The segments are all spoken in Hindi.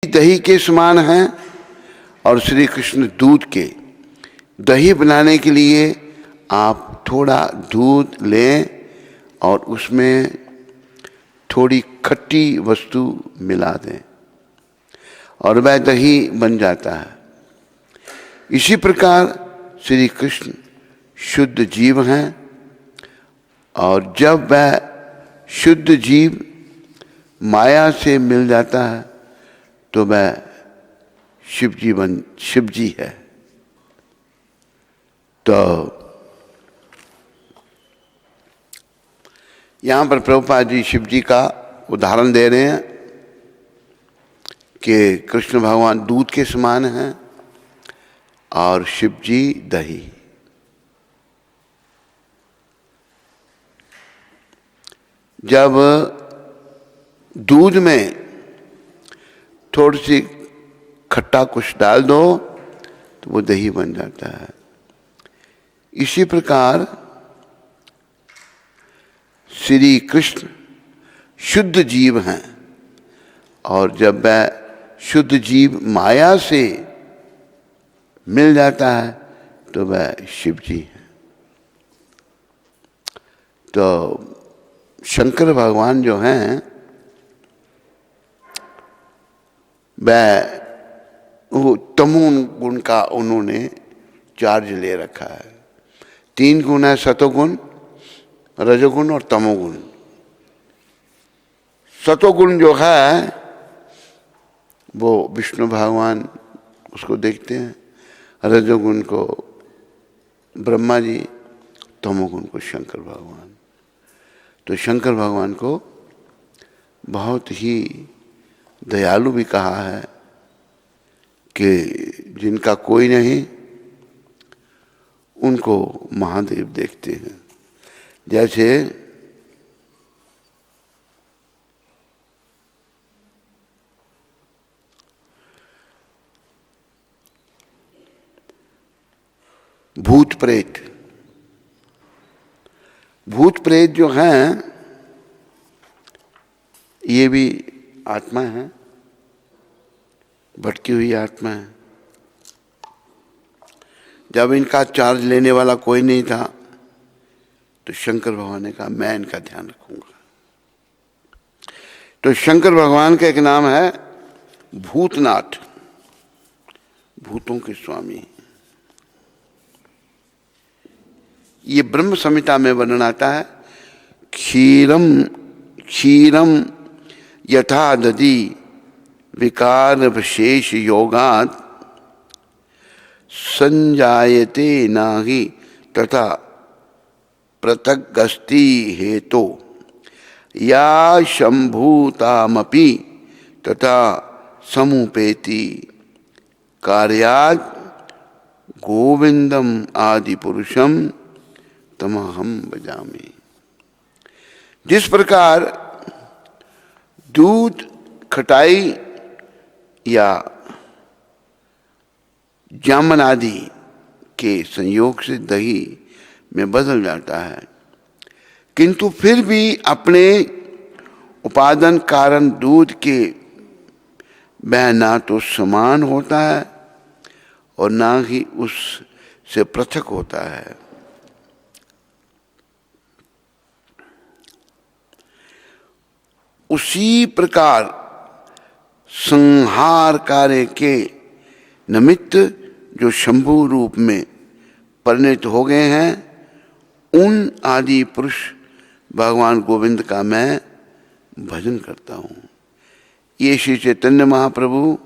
दही के समान हैं और श्री कृष्ण दूध के। दही बनाने के लिए आप थोड़ा दूध लें और उसमें थोड़ी खट्टी वस्तु मिला दें और वह दही बन जाता है। इसी प्रकार श्री कृष्ण शुद्ध जीव हैं और जब वह शुद्ध जीव माया से मिल जाता है तो वह शिव जी है। तो यहां पर प्रभुपाद जी शिव जी का उदाहरण दे रहे हैं कि कृष्ण भगवान दूध के समान हैं और शिव जी दही। जब दूध में थोड़ी सी खट्टा कुछ डाल दो तो वो दही बन जाता है। इसी प्रकार श्री कृष्ण शुद्ध जीव हैं और जब वह शुद्ध जीव माया से मिल जाता है तो वह शिव जी है। तो शंकर भगवान जो हैं वह वो तमोगुण गुण का उन्होंने चार्ज ले रखा है। 3 गुण है, सतोगुण, रजोगुण और तमोगुण। सतोगुण जो है वो विष्णु भगवान उसको देखते हैं, रजोगुण को ब्रह्मा जी, तमोगुण को शंकर भगवान। तो शंकर भगवान को बहुत ही दयालु भी कहा है कि जिनका कोई नहीं उनको महादेव देखते हैं। जैसे भूत प्रेत, भूत प्रेत जो हैं ये भी आत्मा है, भटकी हुई आत्मा है। जब इनका चार्ज लेने वाला कोई नहीं था तो शंकर भगवान ने कहा मैं इनका ध्यान रखूंगा। तो शंकर भगवान का एक नाम है भूतनाथ, भूतों के स्वामी। ये ब्रह्म संहिता में वर्णन आता है, क्षीरम क्षीरम यथा दधि विकार विशेष योगात संजायते नाहि तथा पृथगस्ति हेतो या शंभूतामपि तथा समुपेति कार्यात् गोविंदम आदि पुरुषम तमहम भजामि। जिस प्रकार दूध खटाई या जामन आदि के संयोग से दही में बदल जाता है, किंतु फिर भी अपने उपादान कारण दूध के वह ना तो समान होता है और ना ही उससे पृथक होता है। उसी प्रकार संहार कार्य के निमित्त जो शंभु रूप में परिणित हो गए हैं उन आदि पुरुष भगवान गोविंद का मैं भजन करता हूँ। ये श्री चैतन्य महाप्रभु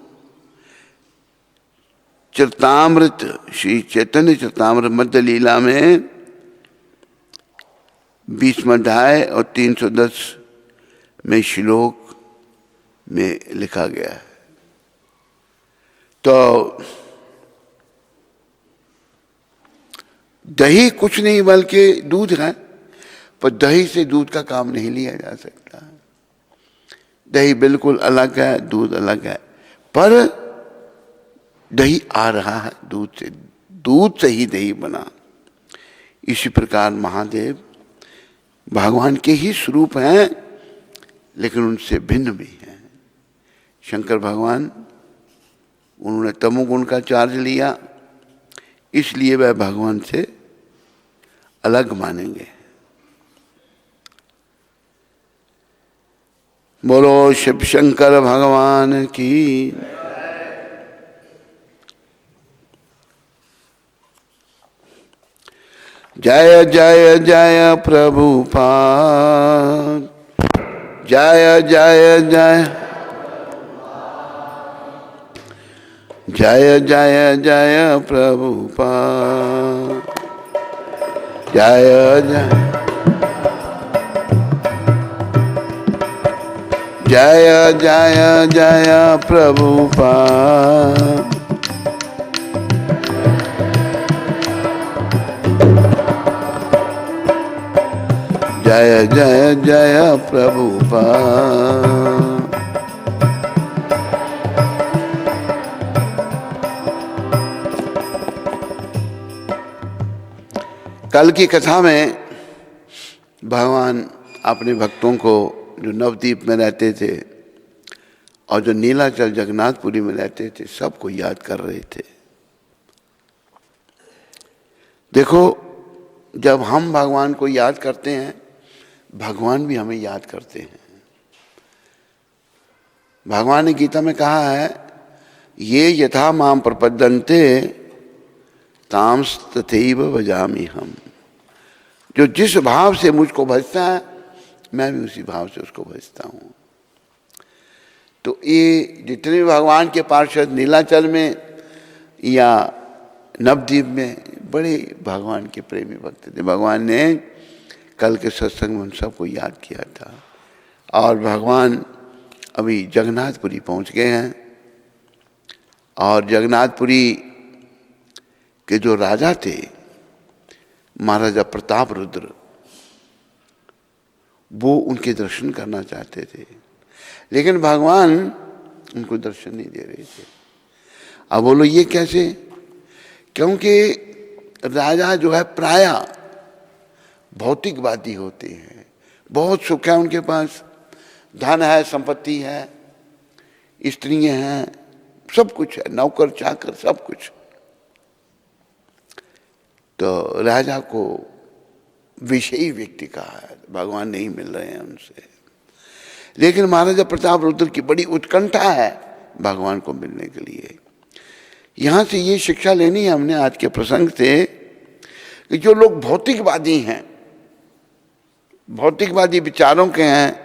चरितामृत, श्री चैतन्य चरितामृत मध्य लीला में 20वां अध्याय और 310 में श्लोक में लिखा गया है। तो दही कुछ नहीं बल्कि दूध है, पर दही से दूध का काम नहीं लिया जा सकता। दही बिल्कुल अलग है, दूध अलग है, पर दही आ रहा है दूध से, दूध से ही दही बना। इसी प्रकार महादेव भगवान के ही स्वरूप हैं लेकिन उनसे भिन्न भी हैं। शंकर भगवान, उन्होंने तमोगुण का चार्ज लिया, इसलिए वह भगवान से अलग मानेंगे। बोलो शिव शंकर भगवान की। जय जय जय प्रभुपाद, जय जय जय जय जय जय प्रभुपाद, जय जय जय जय जय प्रभुपाद, जय जय जय प्रभुपाद। कल की कथा में भगवान अपने भक्तों को जो नवद्वीप में रहते थे और जो नीलाचल जगन्नाथपुरी में रहते थे सबको याद कर रहे थे। देखो, जब हम भगवान को याद करते हैं, भगवान भी हमें याद करते हैं। भगवान ने गीता में कहा है, ये यथा माम प्रपद्यन्ते तांस तथैव भजामि हम। जो जिस भाव से मुझको भजता है, मैं भी उसी भाव से उसको भजता हूँ। तो ये जितने भगवान के पार्षद नीलाचल में या नवद्वीप में बड़े भगवान के प्रेमी भक्त थे। भगवान ने कल के सत्संग में उन सबको याद किया था। और भगवान अभी जगन्नाथपुरी पहुँच गए हैं। और जगन्नाथपुरी के जो राजा थे, महाराजा प्रताप रुद्र, वो उनके दर्शन करना चाहते थे, लेकिन भगवान उनको दर्शन नहीं दे रहे थे। अब बोलो ये कैसे? क्योंकि राजा जो है प्राय भौतिकवादी होते हैं। बहुत सुख है उनके पास, धन है, संपत्ति है, स्त्रियां हैं, सब कुछ है, नौकर चाकर सब कुछ। तो राजा को विषयी व्यक्ति कहा है, भगवान नहीं मिल रहे हैं उनसे। लेकिन महाराजा प्रताप रुद्र की बड़ी उत्कंठा है भगवान को मिलने के लिए। यहाँ से ये शिक्षा लेनी है हमने आज के प्रसंग से कि जो लोग भौतिकवादी हैं, भौतिकवादी विचारों के हैं,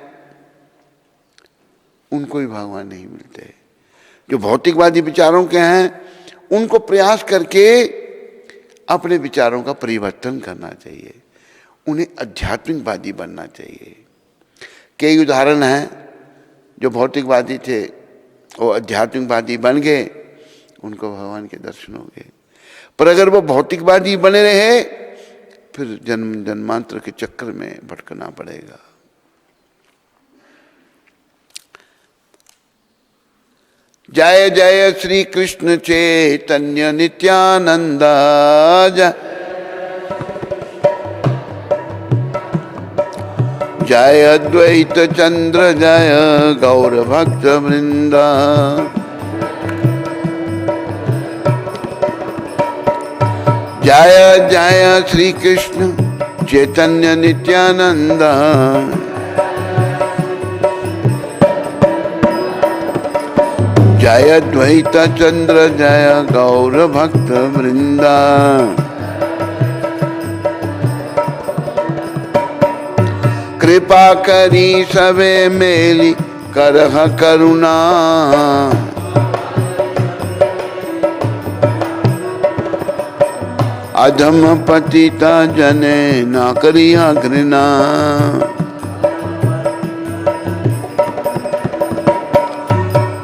उनको भी भगवान नहीं मिलते। जो भौतिकवादी विचारों के हैं, उनको प्रयास करके अपने विचारों का परिवर्तन करना चाहिए, उन्हें आध्यात्मिकवादी बनना चाहिए। कई उदाहरण हैं, जो भौतिकवादी थे वो आध्यात्मिकवादी बन गए, उनको भगवान के दर्शन हो गए। पर अगर वो भौतिकवादी बने रहे, फिर जन्म जन्मांतर के चक्कर में भटकना पड़ेगा। जय जय श्री कृष्ण चैतन्य नित्यानंद, जय अद्वैत चंद्र जय गौर भक्त वृंदा। जय जय श्री कृष्ण चैतन्य नित्यानंद, जय अद्वैत चंद्र जय गौर भक्त वृंदा। कृपा करी सबे मेली करह करुणा, अधम पतिता जने ना करिया घृणा।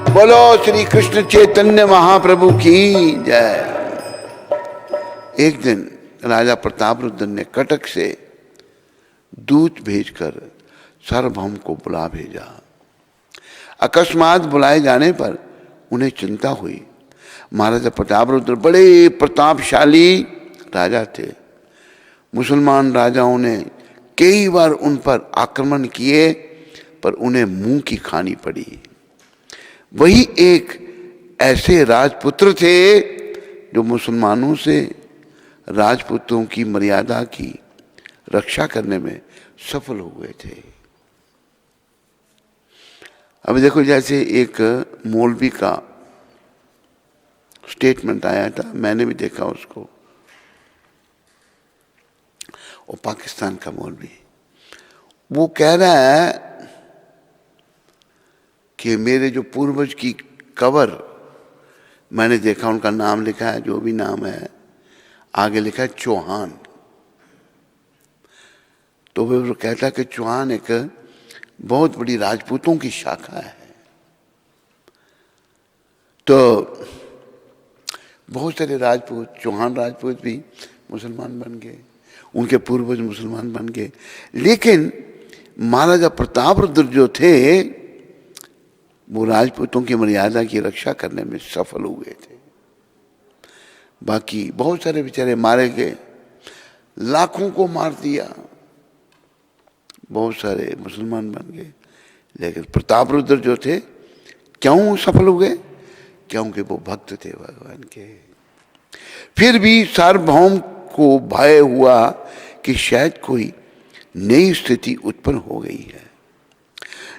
बोलो श्री कृष्ण चैतन्य महाप्रभु की जय। एक दिन राजा प्रताप रुद्र ने कटक से दूत भेजकर सार्वभौम को बुला भेजा। अकस्मात बुलाए जाने पर उन्हें चिंता हुई। महाराजा प्रताप रुद्र बड़े प्रतापशाली राजा थे। मुसलमान राजाओं ने कई बार उन पर आक्रमण किए, पर उन्हें मुंह की खानी पड़ी। वही एक ऐसे राजपुत्र थे जो मुसलमानों से राजपुत्रों की मर्यादा की रक्षा करने में सफल हुए थे। अब देखो, जैसे एक मौलवी का स्टेटमेंट आया था, मैंने भी देखा उसको, और पाकिस्तान का मौलवी, वो कह रहा है कि मेरे जो पूर्वज की कबर मैंने देखा, उनका नाम लिखा है, जो भी नाम है, आगे लिखा है चौहान। तो वो कहता है कि चौहान एक बहुत बड़ी राजपूतों की शाखा है। तो बहुत सारे राजपूत, चौहान राजपूत भी मुसलमान बन गए, उनके पूर्वज मुसलमान बन गए, लेकिन महाराजा प्रतापरुद्र जो थे वो राजपूतों की मर्यादा की रक्षा करने में सफल हुए थे। बाकी बहुत सारे बेचारे मारे गए, लाखों को मार दिया, बहुत सारे मुसलमान बन गए, लेकिन प्रतापरुद्र जो थे क्यों सफल हुए? क्योंकि वो भक्त थे भगवान के। फिर भी सार्वभौम को भय हुआ कि शायद कोई नई स्थिति उत्पन्न हो गई है,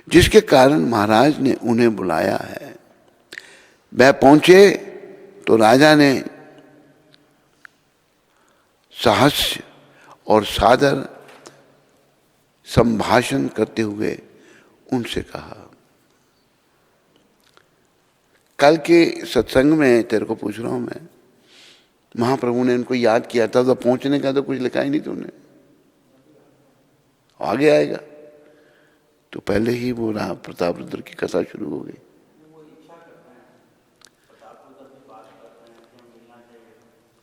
जिसके कारण महाराज ने उन्हें बुलाया है। वह पहुंचे तो राजा ने साहस्य और सादर संभाषण करते हुए उनसे कहा। कल के सत्संग में तेरे को पूछ रहा हूं मैं, महाप्रभु ने इनको याद किया था, तो पहुंचने का तो कुछ लिखा ही नहीं तूने, आगे आएगा। तो पहले ही वो प्रतापरुद्र की कथा शुरू हो गई।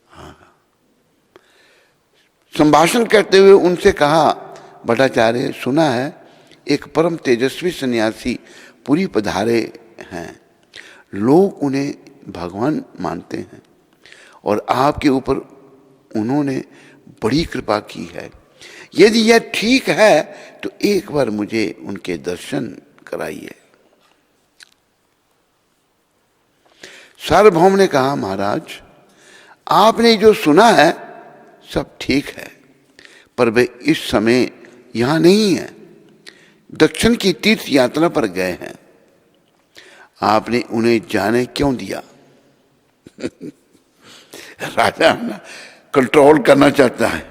हाँ, संभाषण करते हुए उनसे कहा, भट्टाचार्य, सुना है एक परम तेजस्वी सन्यासी पुरी पधारे हैं, लोग उन्हें भगवान मानते हैं और आपके ऊपर उन्होंने बड़ी कृपा की है। यदि यह ठीक है तो एक बार मुझे उनके दर्शन कराइए। सार्वभौम ने कहा, महाराज, आपने जो सुना है सब ठीक है, पर वे इस समय यहां नहीं है, दक्षिण की तीर्थ यात्रा पर गए हैं। आपने उन्हें जाने क्यों दिया? राजा ना कंट्रोल करना चाहता है,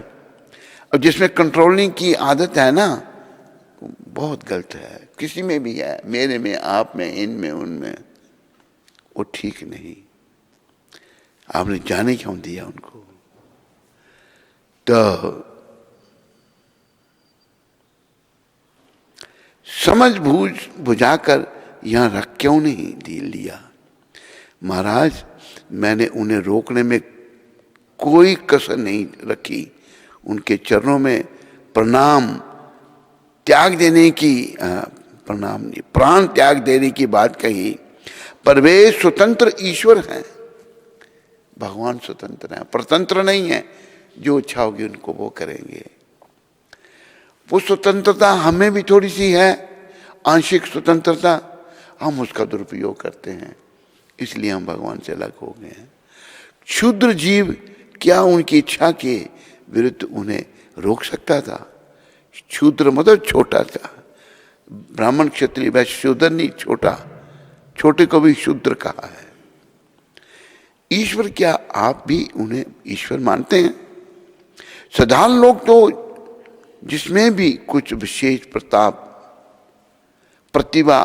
और जिसमें कंट्रोलिंग की आदत है ना, बहुत गलत है। किसी में भी है, मेरे में, आप में, इनमें, उनमें, वो ठीक नहीं। आपने जाने क्यों दिया उनको? तो समझ बूझ बुझाकर यहां रख क्यों नहीं दी लिया? महाराज, मैंने उन्हें रोकने में कोई कसर नहीं रखी, उनके चरणों में प्रणाम त्याग देने की प्रणाम नहीं, प्राण त्याग देने की बात कही, पर वे स्वतंत्र ईश्वर हैं। भगवान स्वतंत्र हैं, परतंत्र नहीं है। जो इच्छा होगी उनको वो करेंगे। वो स्वतंत्रता हमें भी थोड़ी सी है, आंशिक स्वतंत्रता, हम उसका दुरुपयोग करते हैं, इसलिए हम भगवान से अलग हो गए हैं। क्षुद्र जीव क्या उनकी इच्छा के विरुद्ध उन्हें रोक सकता था? क्षुद्र मतलब छोटा था, ब्राह्मण क्षत्रिय वैश्य शूद्र नहीं, छोटा, छोटे को भी शूद्र कहा है। ईश्वर, क्या आप भी उन्हें ईश्वर मानते हैं? साधारण लोग तो जिसमें भी कुछ विशेष प्रताप, प्रतिभा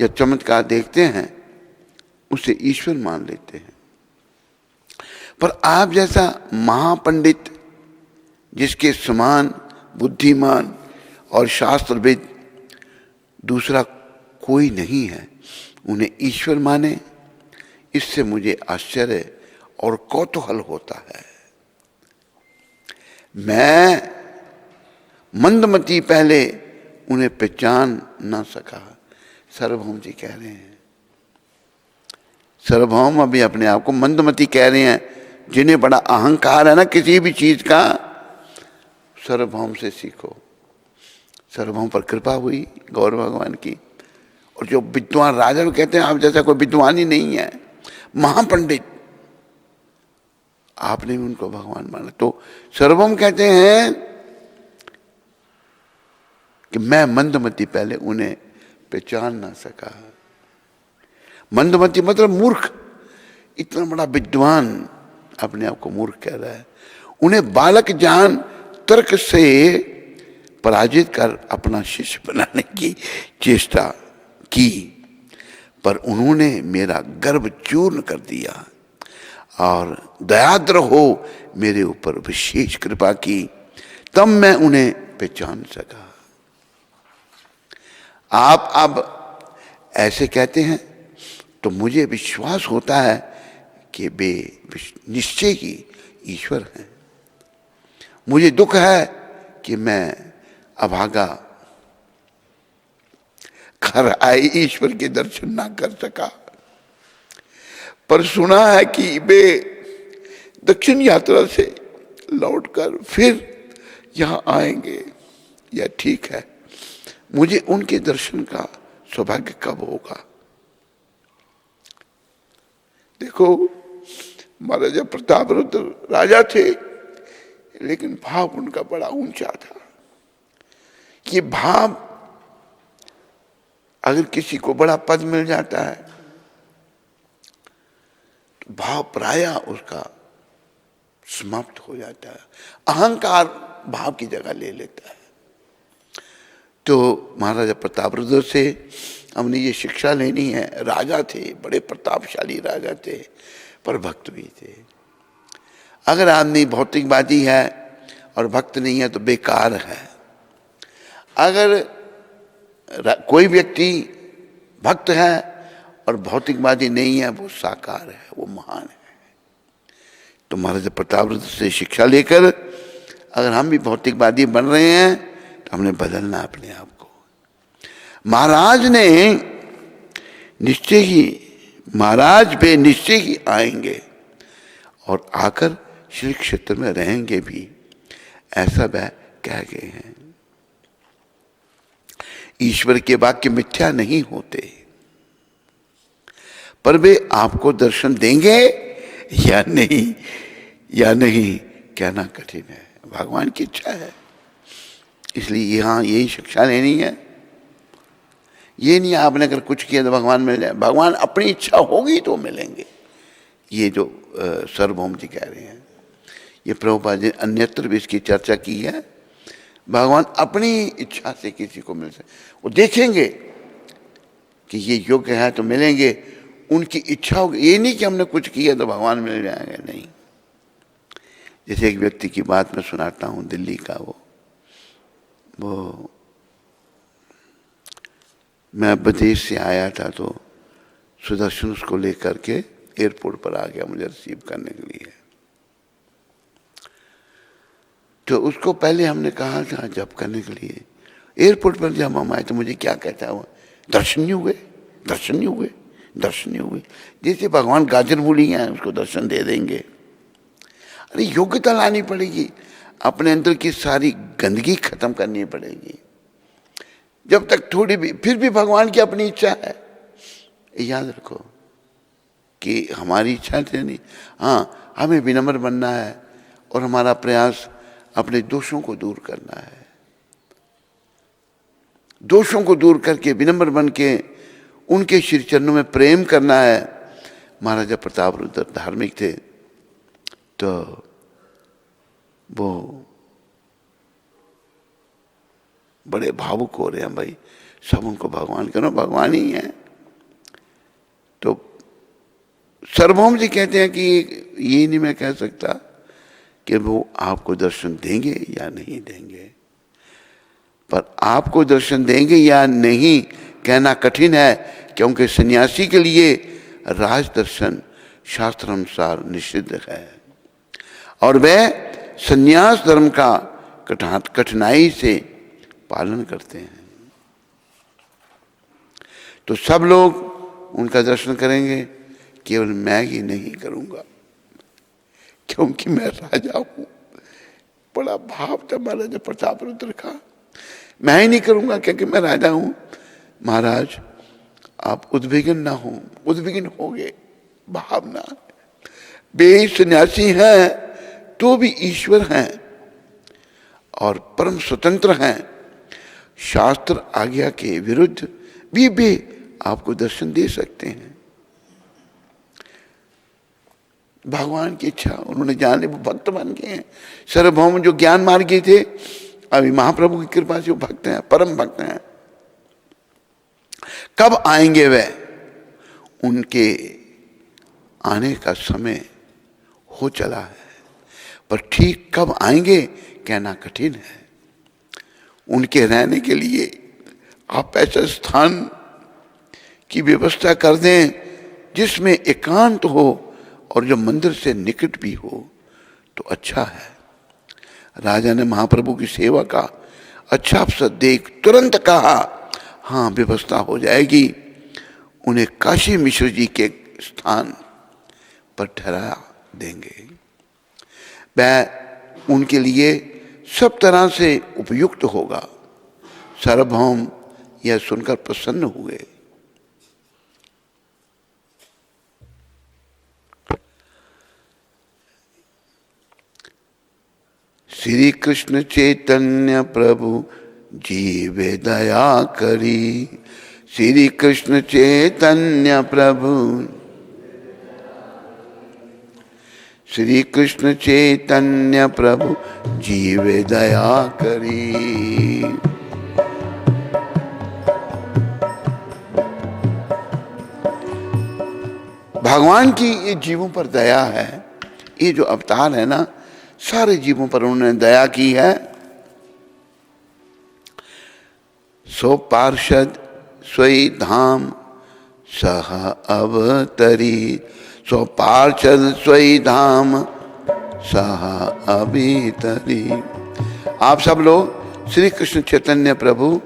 या चमत्कार देखते हैं उसे ईश्वर मान लेते हैं, पर आप जैसा महापंडित, जिसके समान बुद्धिमान और शास्त्रविद दूसरा कोई नहीं है, उन्हें ईश्वर माने, इससे मुझे आश्चर्य और कौतूहल होता है। मैं मंदमती पहले उन्हें पहचान ना सका। सार्वभौम जी कह रहे हैं, सार्वभौम अभी अपने आप को मंदमती कह रहे हैं, जिन्हें बड़ा अहंकार है ना किसी भी चीज का, सार्वभौम से सीखो। सार्वभौम पर कृपा हुई गौर भगवान की, और जो विद्वान राजा को कहते हैं आप जैसा कोई विद्वान ही नहीं है, महापंडित, आपने भी उनको भगवान माना। तो सर्वम कहते हैं कि मैं मंदमती पहले उन्हें पहचान ना सका। मंदमती मतलब मूर्ख, इतना बड़ा विद्वान अपने आप को मूर्ख कह रहा है। उन्हें बालक जान तर्क से पराजित कर अपना शिष्य बनाने की चेष्टा की, पर उन्होंने मेरा गर्व चूर्ण कर दिया और दयाद्र हो मेरे ऊपर विशेष कृपा की, तब मैं उन्हें पहचान सका। आप अब ऐसे कहते हैं तो मुझे विश्वास होता है कि वे निश्चय ही ईश्वर हैं। मुझे दुख है कि मैं अभागा घर आए ईश्वर के दर्शन ना कर सका, पर सुना है कि वे दक्षिण यात्रा से लौटकर फिर यहां आएंगे। यह ठीक है, मुझे उनके दर्शन का सौभाग्य कब होगा। देखो, महाराजा प्रतापरुद्र राजा थे, लेकिन भाव उनका बड़ा ऊंचा था। ये भाव, अगर किसी को बड़ा पद मिल जाता है तो भाव प्रायः उसका समाप्त हो जाता है, अहंकार भाव की जगह ले लेता है। तो महाराजा प्रतापरुद्र से हमने ये शिक्षा लेनी है। राजा थे, बड़े प्रतापशाली राजा थे, पर भक्त भी थे। अगर आदमी भौतिकवादी है और भक्त नहीं है तो बेकार है। अगर कोई व्यक्ति भक्त है और भौतिकवादी नहीं है, वो साकार है, वो महान है। तो महाराजा प्रतापरुद्र से शिक्षा लेकर अगर हम भी भौतिकवादी बन रहे हैं तो हमने बदलना अपने आप को। महाराज वे निश्चय ही आएंगे और आकर श्री क्षेत्र में रहेंगे भी, ऐसा वह कह गए हैं। ईश्वर के वाक्य मिथ्या नहीं होते, पर वे आपको दर्शन देंगे या नहीं कहना कठिन है। भगवान की इच्छा है, इसलिए यहां यही शिक्षा लेनी है। ये नहीं आपने अगर कुछ किया तो भगवान मिल जाए, भगवान अपनी इच्छा होगी तो मिलेंगे। ये जो सार्वभौम जी कह रहे हैं, ये प्रभुपाद जी अन्यत्र भी इसकी चर्चा की है। भगवान अपनी इच्छा से किसी को मिल सकते, वो देखेंगे कि ये योग्य है तो मिलेंगे, उनकी इच्छा होगी। ये नहीं कि हमने कुछ किया तो भगवान मिल जाएंगे, नहीं। जैसे एक व्यक्ति की बात मैं सुनाता हूँ, दिल्ली का। वो मैं विदेश से आया था तो सुदर्शन उसको लेकर के एयरपोर्ट पर आ गया मुझे रिसीव करने के लिए। तो उसको पहले हमने कहा था जब करने के लिए, एयरपोर्ट पर जब हम आए तो मुझे क्या कहता है वो, दर्शन नहीं हुए। जैसे भगवान गाजर मूली हैं, उसको दर्शन दे देंगे। अरे योग्यता लानी पड़ेगी, अपने अंदर की सारी गंदगी खत्म करनी पड़ेगी। जब तक थोड़ी भी, फिर भी भगवान की अपनी इच्छा है। याद रखो कि हमारी इच्छा से नहीं, हाँ हमें विनम्र बनना है और हमारा प्रयास अपने दोषों को दूर करना है। दोषों को दूर करके विनम्र बन के उनके श्री चरणों में प्रेम करना है। महाराजा प्रतापरुद्र धार्मिक थे, तो वो बड़े भावुक हो रहे हैं भाई, सब उनको भगवान करो, भगवान ही है। तो सार्वभौम जी कहते हैं कि ये नहीं मैं कह सकता कि वो आपको दर्शन देंगे या नहीं देंगे, पर आपको दर्शन देंगे या नहीं कहना कठिन है, क्योंकि सन्यासी के लिए राज दर्शन शास्त्र अनुसार निषिद्ध है और वह सन्यास धर्म का कठिनाई से पालन करते हैं। तो सब लोग उनका दर्शन करेंगे, केवल मैं ही नहीं करूंगा, क्योंकि मैं राजा हूं। बड़ा भाव था महाराजा प्रतापरुद्र का, मैं ही नहीं करूंगा क्योंकि मैं राजा हूं। महाराज आप उद्विग्न ना हो, उद्विग्न हो गए भावना। वे सन्यासी हैं तो भी ईश्वर हैं और परम स्वतंत्र हैं। शास्त्र आज्ञा के विरुद्ध भी वे आपको दर्शन दे सकते हैं। भगवान की इच्छा, उन्होंने जाने वो भक्त बन गए हैं। सार्वभौम जो ज्ञान मार्गी थे, अभी महाप्रभु की कृपा से वो भक्त हैं, परम भक्त हैं। कब आएंगे वे? उनके आने का समय हो चला है, पर ठीक कब आएंगे कहना कठिन है। उनके रहने के लिए आप ऐसा स्थान की व्यवस्था कर दें जिसमें एकांत हो और जो मंदिर से निकट भी हो तो अच्छा है। राजा ने महाप्रभु की सेवा का अच्छा अवसर देख तुरंत कहा, हाँ व्यवस्था हो जाएगी। उन्हें काशी मिश्र जी के स्थान पर ठहरा देंगे। वह उनके लिए सब तरह से उपयुक्त होगा। सार्वभौम यह सुनकर प्रसन्न हुए। श्री कृष्ण चैतन्य प्रभु जीवे दया करी। श्री कृष्ण चैतन्य प्रभु, श्री कृष्ण चैतन्य प्रभु जीवे दया करी। भगवान की ये जीवों पर दया है। ये जो अवतार है ना, सारे जीवों पर उन्होंने दया की है। सो पार्षद स्वई धाम सह अवतरी। सो पार्षद स्वई धाम सह अभितरी। आप सब लोग श्री कृष्ण चैतन्य प्रभु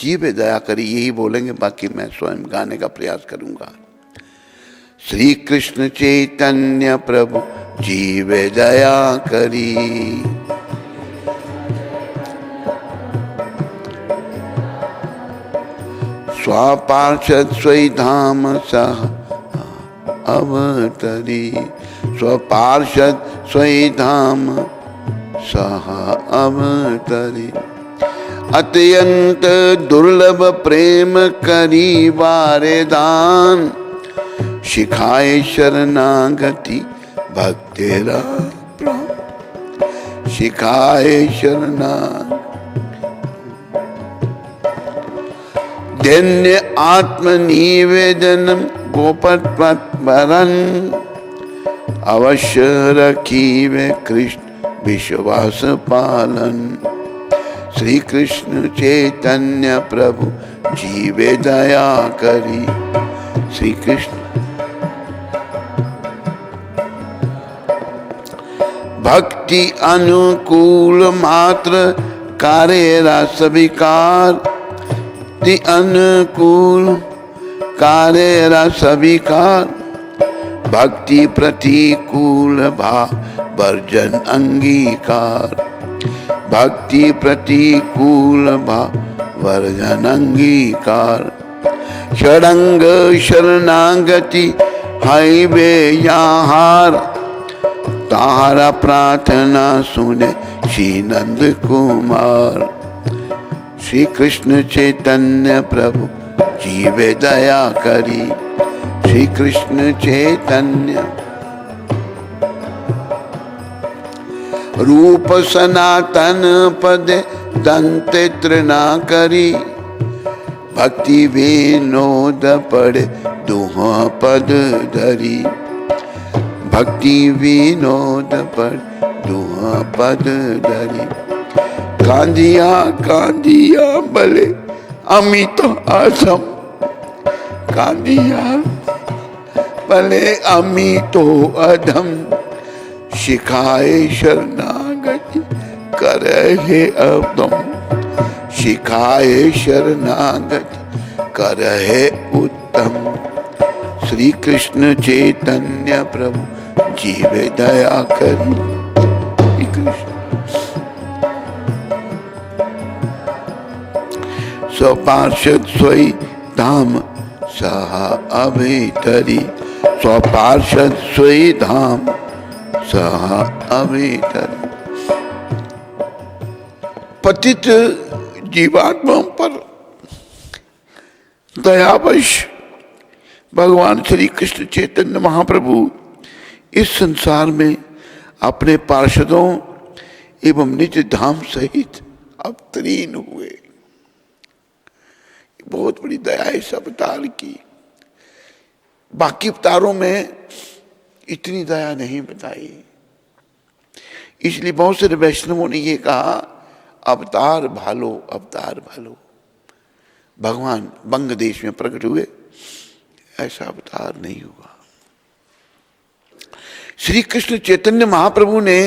जीवे दया करी यही बोलेंगे, बाकी मैं स्वयं गाने का प्रयास करूंगा। श्री कृष्ण चैतन्य प्रभु जीवे दया करी। स्वपार्षद स्वई धाम सह अवतरी। स्वपार्षद स्वई धाम सह अवतरी। अत्यंत दुर्लभ प्रेम करी वारे दान। शिखाए शरणागति भक्तेरा प्राण। शिखाए शरणा दैन्य आत्मनिवेदन गोपत भरन। अवश्य रखीवे कृष्ण विश्वास पालन। श्री कृष्ण चैतन्य प्रभु जीवे दया करी। श्री कृष्ण भक्ति अनुकूल मात्र कार्य रस विकार। भक्ति अनुकूल कार्य रस विकार। भक्ति प्रतिकूल भाव वर्जन अंगीकार। भक्ति प्रतिकूल भाव वर्जन अंगीकार। षडंग शरणागति हाईवे यहाँ। तारा प्रार्थना सुने श्री नंद कुमार। श्री कृष्ण चैतन्य प्रभु जीवे दया करी। श्री कृष्ण चैतन्य रूप सनातन पद दंत तृणा करी। भक्ति विनोद पढ़े दुहा पद धरी। भक्ति विनोद पर दुआ पद धरी। कांदिया कांदिया भले अमित आसम। कांदिया भले अमितो अधम। शिखाए शरणागति करहे अवदम। शिखाए शरणागति करहे उत्तम। श्री कृष्ण चैतन्य प्रभु जीवे दया करी। स्वपार्षद स्वई धाम सह अभितरी स्वपार्षद सोई धाम सह अभितरी। पतित जीवात्माओं पर दयावश भगवान श्री कृष्ण चैतन्य महाप्रभु इस संसार में अपने पार्षदों एवं निज धाम सहित अवतीर्ण हुए। बहुत बड़ी दया है इस अवतार की। बाकी अवतारों में इतनी दया नहीं बताई, इसलिए बहुत सारे वैष्णवों ने ये कहा अवतार भालो, अवतार भालो। भगवान बंग देश में प्रकट हुए, ऐसा अवतार नहीं हुआ। श्री कृष्ण चैतन्य महाप्रभु ने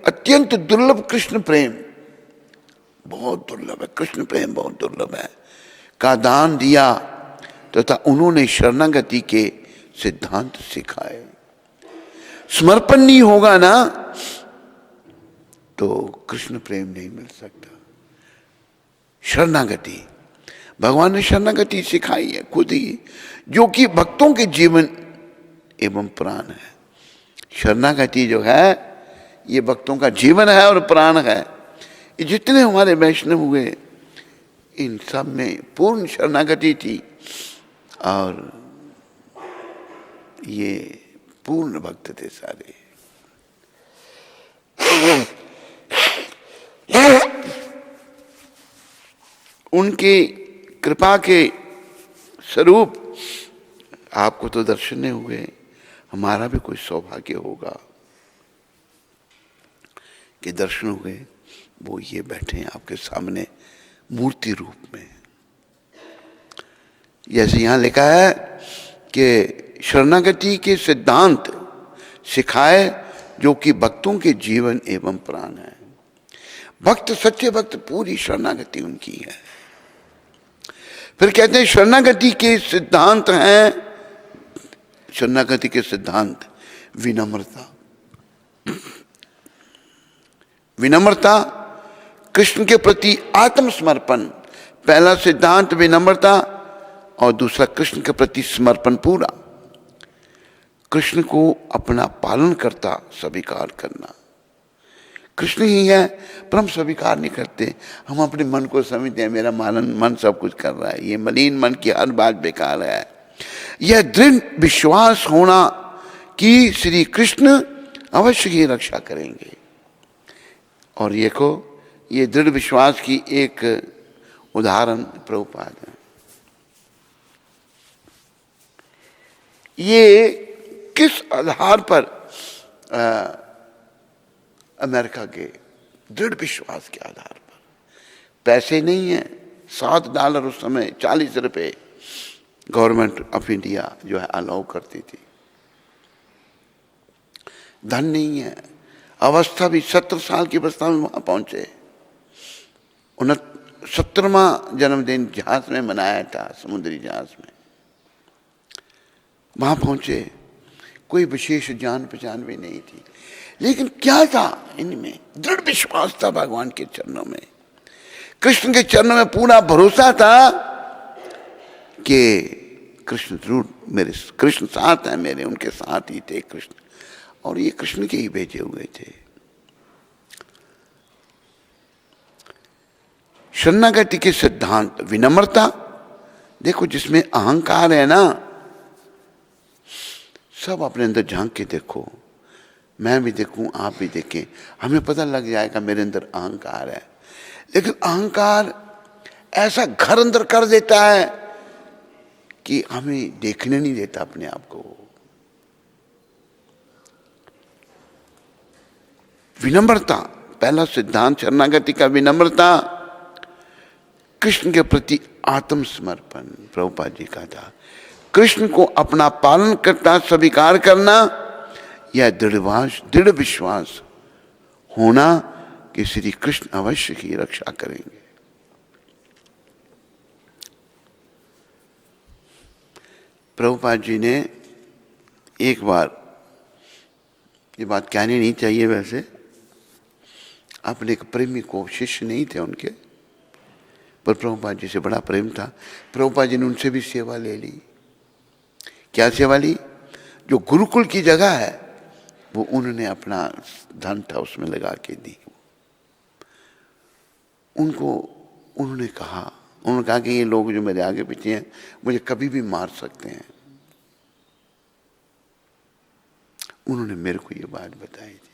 अत्यंत दुर्लभ कृष्ण प्रेम, बहुत दुर्लभ है कृष्ण प्रेम, बहुत दुर्लभ है, का दान दिया तथा उन्होंने शरणागति के सिद्धांत सिखाए। समर्पण नहीं होगा ना तो कृष्ण प्रेम नहीं मिल सकता। शरणागति, भगवान ने शरणागति सिखाई है खुद ही, जो कि भक्तों के जीवन एवं प्राण है। शरणागति जो है ये भक्तों का जीवन है और प्राण है। ये जितने हमारे वैष्णव हुए इन सब में पूर्ण शरणागति थी और ये पूर्ण भक्त थे सारे। उनके कृपा के स्वरूप आपको तो दर्शन हुए, हमारा भी कोई सौभाग्य होगा कि दर्शन हुए। वो ये बैठे हैं आपके सामने मूर्ति रूप में। जैसे यहां लिखा है कि शरणागति के सिद्धांत सिखाए जो कि भक्तों के जीवन एवं प्राण है। भक्त, सच्चे भक्त, पूरी शरणागति उनकी है। फिर कहते हैं शरणागति के सिद्धांत हैं, शरणागति के सिद्धांत विनम्रता। विनम्रता, कृष्ण के प्रति आत्मसमर्पण, पहला सिद्धांत विनम्रता और दूसरा कृष्ण के प्रति समर्पण पूरा। कृष्ण को अपना पालन करता स्वीकार करना। कृष्ण ही है पर हम स्वीकार नहीं करते। हम अपने मन को समझते हैं मेरा मन सब कुछ कर रहा है, ये मलिन मन की हर बात बेकार है। यह दृढ़ विश्वास होना कि श्री कृष्ण अवश्य ही रक्षा करेंगे। और ये को ये दृढ़ विश्वास की एक उदाहरण प्रभुपाद है। ये किस आधार पर अमेरिका के दृढ़ विश्वास के आधार पर, पैसे नहीं है, $7 उस समय 40 रुपये गवर्नमेंट ऑफ इंडिया जो है अलाउ करती थी। धन नहीं है, अवस्था भी 17 साल की अवस्था में वहां पहुंचे। 17वां जन्मदिन जहाज में मनाया था, समुद्री जहाज में। वहां पहुंचे, कोई विशेष जान पहचान भी नहीं थी, लेकिन क्या था इनमें? दृढ़ विश्वास था भगवान के चरणों में, कृष्ण के चरणों में पूरा भरोसा था कि कृष्ण जरूर मेरे, कृष्ण साथ है मेरे, उनके साथ ही थे कृष्ण, और ये कृष्ण के ही भेजे हुए थे। शरणागति के सिद्धांत विनम्रता, देखो जिसमें अहंकार है ना, सब अपने अंदर झांक के देखो, मैं भी देखूं, आप भी देखें, हमें पता लग जाएगा मेरे अंदर अहंकार है। लेकिन अहंकार ऐसा घर अंदर कर देता है कि हमें देखने नहीं देता अपने आप को। विनम्रता, पहला सिद्धांत शरणागति का विनम्रता, कृष्ण के प्रति आत्मसमर्पण, प्रभुपाद जी का था। कृष्ण को अपना पालन करता स्वीकार करना, यह दृढ़ विश्वास होना कि श्री कृष्ण अवश्य ही रक्षा करेंगे। प्रभुपाद जी ने एक बार, ये बात कहनी नहीं चाहिए वैसे, अपने एक प्रेमी को, शिष्य नहीं थे उनके, पर प्रभुपाद जी से बड़ा प्रेम था। प्रभुपाद जी ने उनसे भी सेवा ले ली, क्या सेवा ली? जो गुरुकुल की जगह है वो उन्होंने अपना धन था उसमें लगा के दी। उन्होंने कहा कि ये लोग जो मेरे आगे पीछे हैं मुझे कभी भी मार सकते हैं। उन्होंने मेरे को ये बात बताई थी,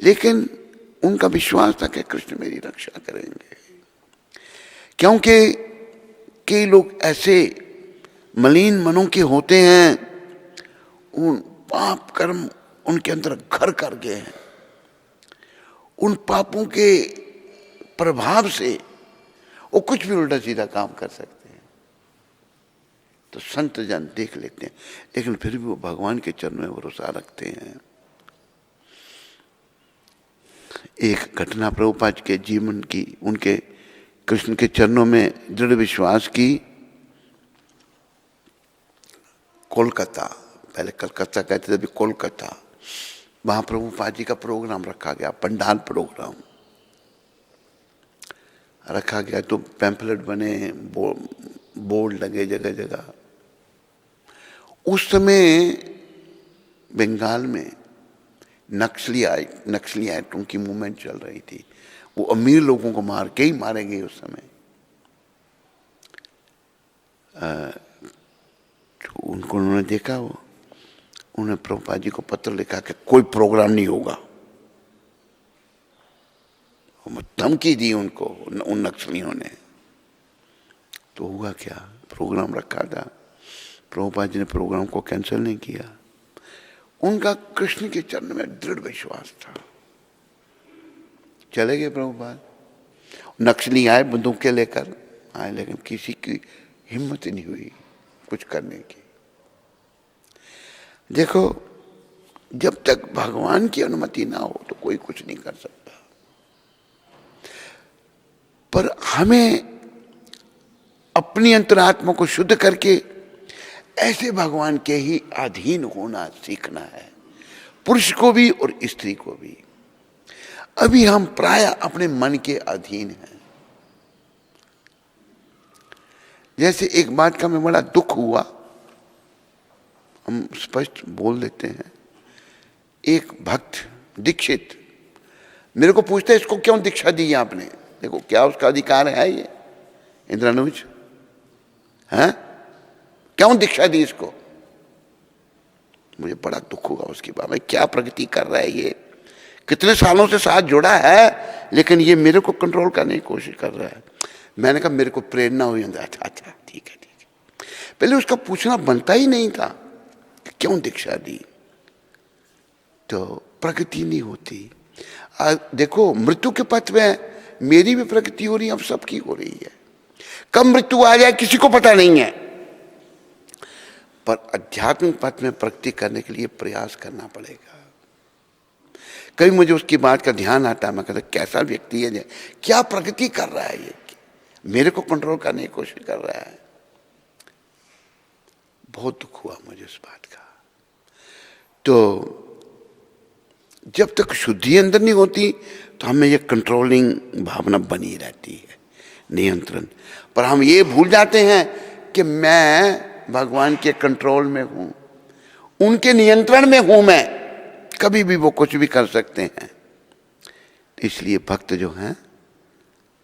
लेकिन उनका विश्वास था कि कृष्ण मेरी रक्षा करेंगे। क्योंकि कई लोग ऐसे मलिन मनों के होते हैं, उन पाप कर्म उनके अंदर घर कर गए हैं, उन पापों के प्रभाव से वो कुछ भी उल्टा सीधा काम कर सकते हैं। तो संत जन देख लेते हैं, लेकिन फिर भी वो भगवान के चरणों में भरोसा रखते हैं। एक घटना प्रभुपाद के जीवन की, उनके कृष्ण के चरणों में दृढ़ विश्वास की। कोलकाता, पहले कलकत्ता कहते थे, अभी कोलकाता, वहां प्रभुपाद जी का प्रोग्राम रखा गया, पंडाल प्रोग्राम रखा गया। तो पैम्फलेट बने, बोर्ड लगे जगह जगह। उस समय बंगाल में नक्सलियातों की मूवमेंट चल रही थी। वो अमीर लोगों को मार के ही मारे गए उस समय। तो उनको उन्होंने देखा, उन्होंने प्रभुपाद जी को पत्र लिखा कि कोई प्रोग्राम नहीं होगा। धमकी दी उनको, उन नक्सलियों ने। तो हुआ क्या, प्रोग्राम रखा था, प्रभुपाद जी ने प्रोग्राम को कैंसिल नहीं किया। उनका कृष्ण के चरण में दृढ़ विश्वास था। चले गए प्रभुपाद, नक्सली आए बंदूकें लेकर आए, लेकिन किसी की हिम्मत ही नहीं हुई कुछ करने की। देखो, जब तक भगवान की अनुमति ना हो तो कोई कुछ नहीं कर सकता। पर हमें अपनी अंतरात्मा को शुद्ध करके ऐसे भगवान के ही अधीन होना सीखना है, पुरुष को भी और स्त्री को भी। अभी हम प्राय अपने मन के अधीन हैं। जैसे एक बात का मैं बड़ा दुख हुआ, हम स्पष्ट बोल देते हैं। एक भक्त दीक्षित मेरे को पूछता है, इसको क्यों दीक्षा दी आपने? देखो, क्या उसका अधिकार है ये इंद्रानुज? हैं, क्यों दीक्षा दी इसको? मुझे बड़ा दुख हुआ उसकी बात में। क्या प्रगति कर रहा है ये, कितने सालों से साथ जुड़ा है, लेकिन ये मेरे को कंट्रोल करने की कोशिश कर रहा है। मैंने कहा मेरे को प्रेरणा हुई अंदर, अच्छा अच्छा ठीक है ठीक है। पहले उसका पूछना बनता ही नहीं था क्यों दीक्षा दी, तो प्रगति नहीं होती। देखो, मृत्यु के पथ में मेरी भी प्रगति हो रही है, अब सबकी हो रही है। कब मृत्यु आ जाए किसी को पता नहीं है, पर आध्यात्मिक पथ में प्रगति करने के लिए प्रयास करना पड़ेगा। कभी मुझे उसकी बात का ध्यान आता है, मैं कहता कैसा व्यक्ति है, क्या प्रगति कर रहा है ये, मेरे को कंट्रोल करने की कोशिश कर रहा है। बहुत दुख हुआ मुझे उस बात का। तो जब तक शुद्धि अंदर नहीं होती तो हमें ये कंट्रोलिंग भावना बनी रहती है, नियंत्रण। पर हम ये भूल जाते हैं कि मैं भगवान के कंट्रोल में हूं, उनके नियंत्रण में हूं मैं, कभी भी वो कुछ भी कर सकते हैं। इसलिए भक्त जो हैं,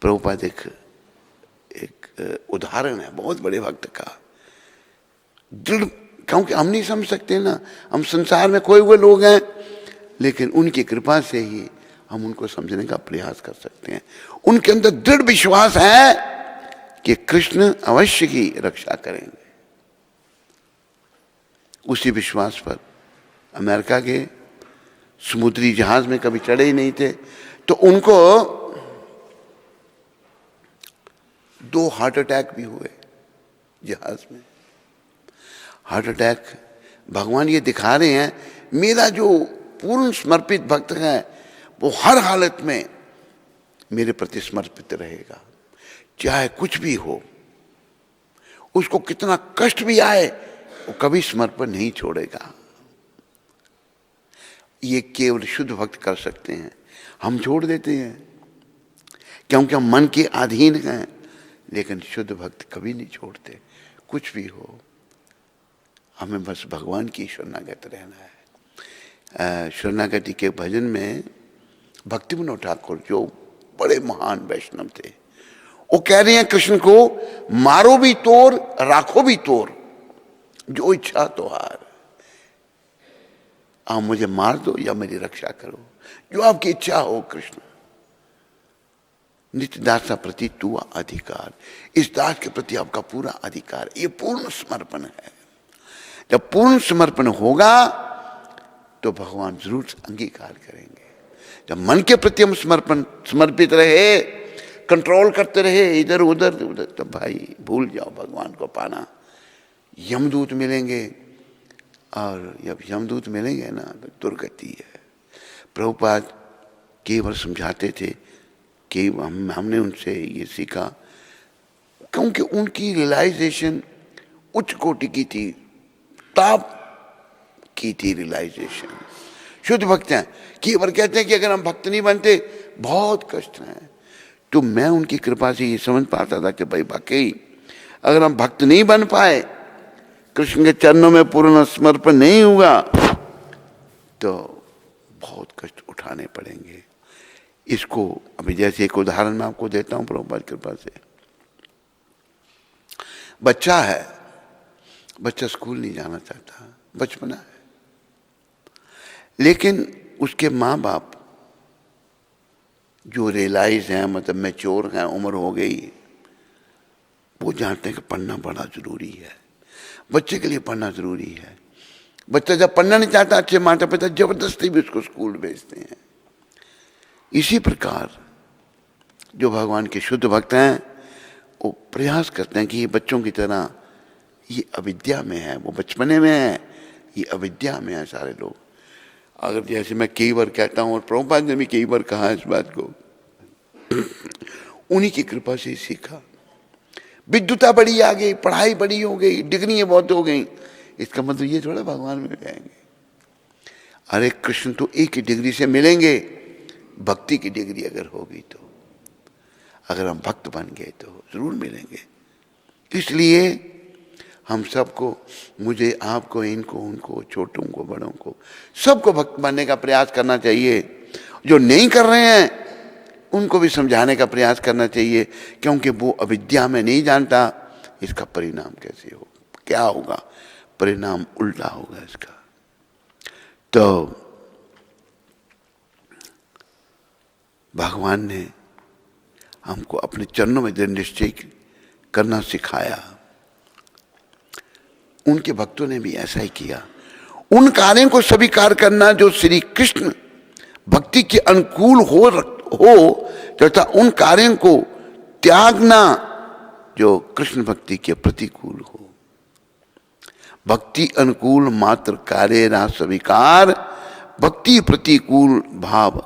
प्रभुपाद एक उदाहरण है बहुत बड़े भक्त का, दृढ़। क्योंकि हम नहीं समझ सकते ना, हम संसार में खोए हुए लोग हैं, लेकिन उनकी कृपा से ही हम उनको समझने का प्रयास कर सकते हैं। उनके अंदर दृढ़ विश्वास है कि कृष्ण अवश्य ही रक्षा करेंगे। उसी विश्वास पर अमेरिका के समुद्री जहाज में कभी चढ़े ही नहीं थे, तो उनको 2 हार्ट अटैक भी हुए जहाज में। हार्ट अटैक, भगवान ये दिखा रहे हैं मेरा जो पूर्ण समर्पित भक्त है वो हर हालत में मेरे प्रति समर्पित रहेगा, चाहे कुछ भी हो, उसको कितना कष्ट भी आए वो कभी समर्पण नहीं छोड़ेगा। ये केवल शुद्ध भक्त कर सकते हैं। हम छोड़ देते हैं क्योंकि हम मन के अधीन हैं, लेकिन शुद्ध भक्त कभी नहीं छोड़ते। कुछ भी हो, हमें बस भगवान की शरणागत रहना है। शरणागति के भजन में भक्ति विनोद ठाकुर जो बड़े महान वैष्णव थे, वो कह रहे हैं कृष्ण को मारो भी तोर राखो भी तोर, जो इच्छा तो हार। आप मुझे मार दो या मेरी रक्षा करो, जो आपकी इच्छा हो कृष्ण। नित्य दासा प्रति तू अधिकार, इस दास के प्रति आपका पूरा अधिकार, ये पूर्ण समर्पण है। जब पूर्ण समर्पण होगा तो भगवान जरूर अंगीकार करेंगे। जब मन के प्रति हम समर्पित रहे, कंट्रोल करते रहे इधर उधर उधर, तो भाई भूल जाओ भगवान को पाना। यमदूत मिलेंगे, और जब यमदूत मिलेंगे ना तो दुर्गति है। प्रभुपाद केवल समझाते थे कि हमने उनसे ये सीखा, क्योंकि उनकी रियलाइजेशन उच्च कोटि की थी, टॉप की थी रियलाइजेशन। शुद्ध भक्त हैं, केवल कहते हैं कि अगर हम भक्त नहीं बनते बहुत कष्ट हैं। तो मैं उनकी कृपा से ये समझ पाता था कि भाई वाकई अगर हम भक्त नहीं बन पाए, कृष्ण के चरणों में पूर्ण समर्पण नहीं हुआ, तो बहुत कष्ट उठाने पड़ेंगे। इसको अभी जैसे एक उदाहरण मैं आपको देता हूं प्रभुपाद की कृपा से। बच्चा है, बच्चा स्कूल नहीं जाना चाहता, बचपना है, लेकिन उसके माँ बाप जो रियलाइज हैं, मतलब मैच्योर हैं, उम्र हो गई, वो जानते हैं कि पढ़ना बड़ा जरूरी है, बच्चे के लिए पढ़ना जरूरी है। बच्चा जब पढ़ना नहीं चाहता, अच्छे माता पिता जबरदस्ती भी उसको स्कूल भेजते हैं। इसी प्रकार जो भगवान के शुद्ध भक्त हैं वो प्रयास करते हैं कि ये बच्चों की तरह, ये अविद्या में है, वो बचपने में है, ये अविद्या में है सारे लोग। अगर जैसे मैं कई बार कहता हूँ, और प्रभुपाद ने भी कई बार कहा इस बात को, उन्हीं की कृपा से सीखा। विद्युता बड़ी आ गई, पढ़ाई बड़ी हो गई, डिग्रियां बहुत हो गई, इसका मतलब ये थोड़ा भगवान में जाएंगे। अरे कृष्ण तो एक ही डिग्री से मिलेंगे, भक्ति की डिग्री अगर होगी तो, अगर हम भक्त बन गए तो जरूर मिलेंगे। इसलिए हम सबको, मुझे, आपको, इनको, उनको, छोटों को, बड़ों को, सबको भक्त बनने का प्रयास करना चाहिए। जो नहीं कर रहे हैं उनको भी समझाने का प्रयास करना चाहिए, क्योंकि वो अविद्या में नहीं जानता इसका परिणाम कैसे हो, क्या होगा, परिणाम उल्टा होगा इसका। तो भगवान ने हमको अपने चरणों में दृढ़ निश्चय करना सिखाया। उनके भक्तों ने भी ऐसा ही किया। उन कार्यों को स्वीकार करना जो श्री कृष्ण भक्ति के अनुकूल हो तथा उन कार्यों को त्यागना जो कृष्ण भक्ति के प्रतिकूल हो। भक्ति अनुकूल मात्र कार्य ना स्वीकार, भक्ति प्रतिकूल भाव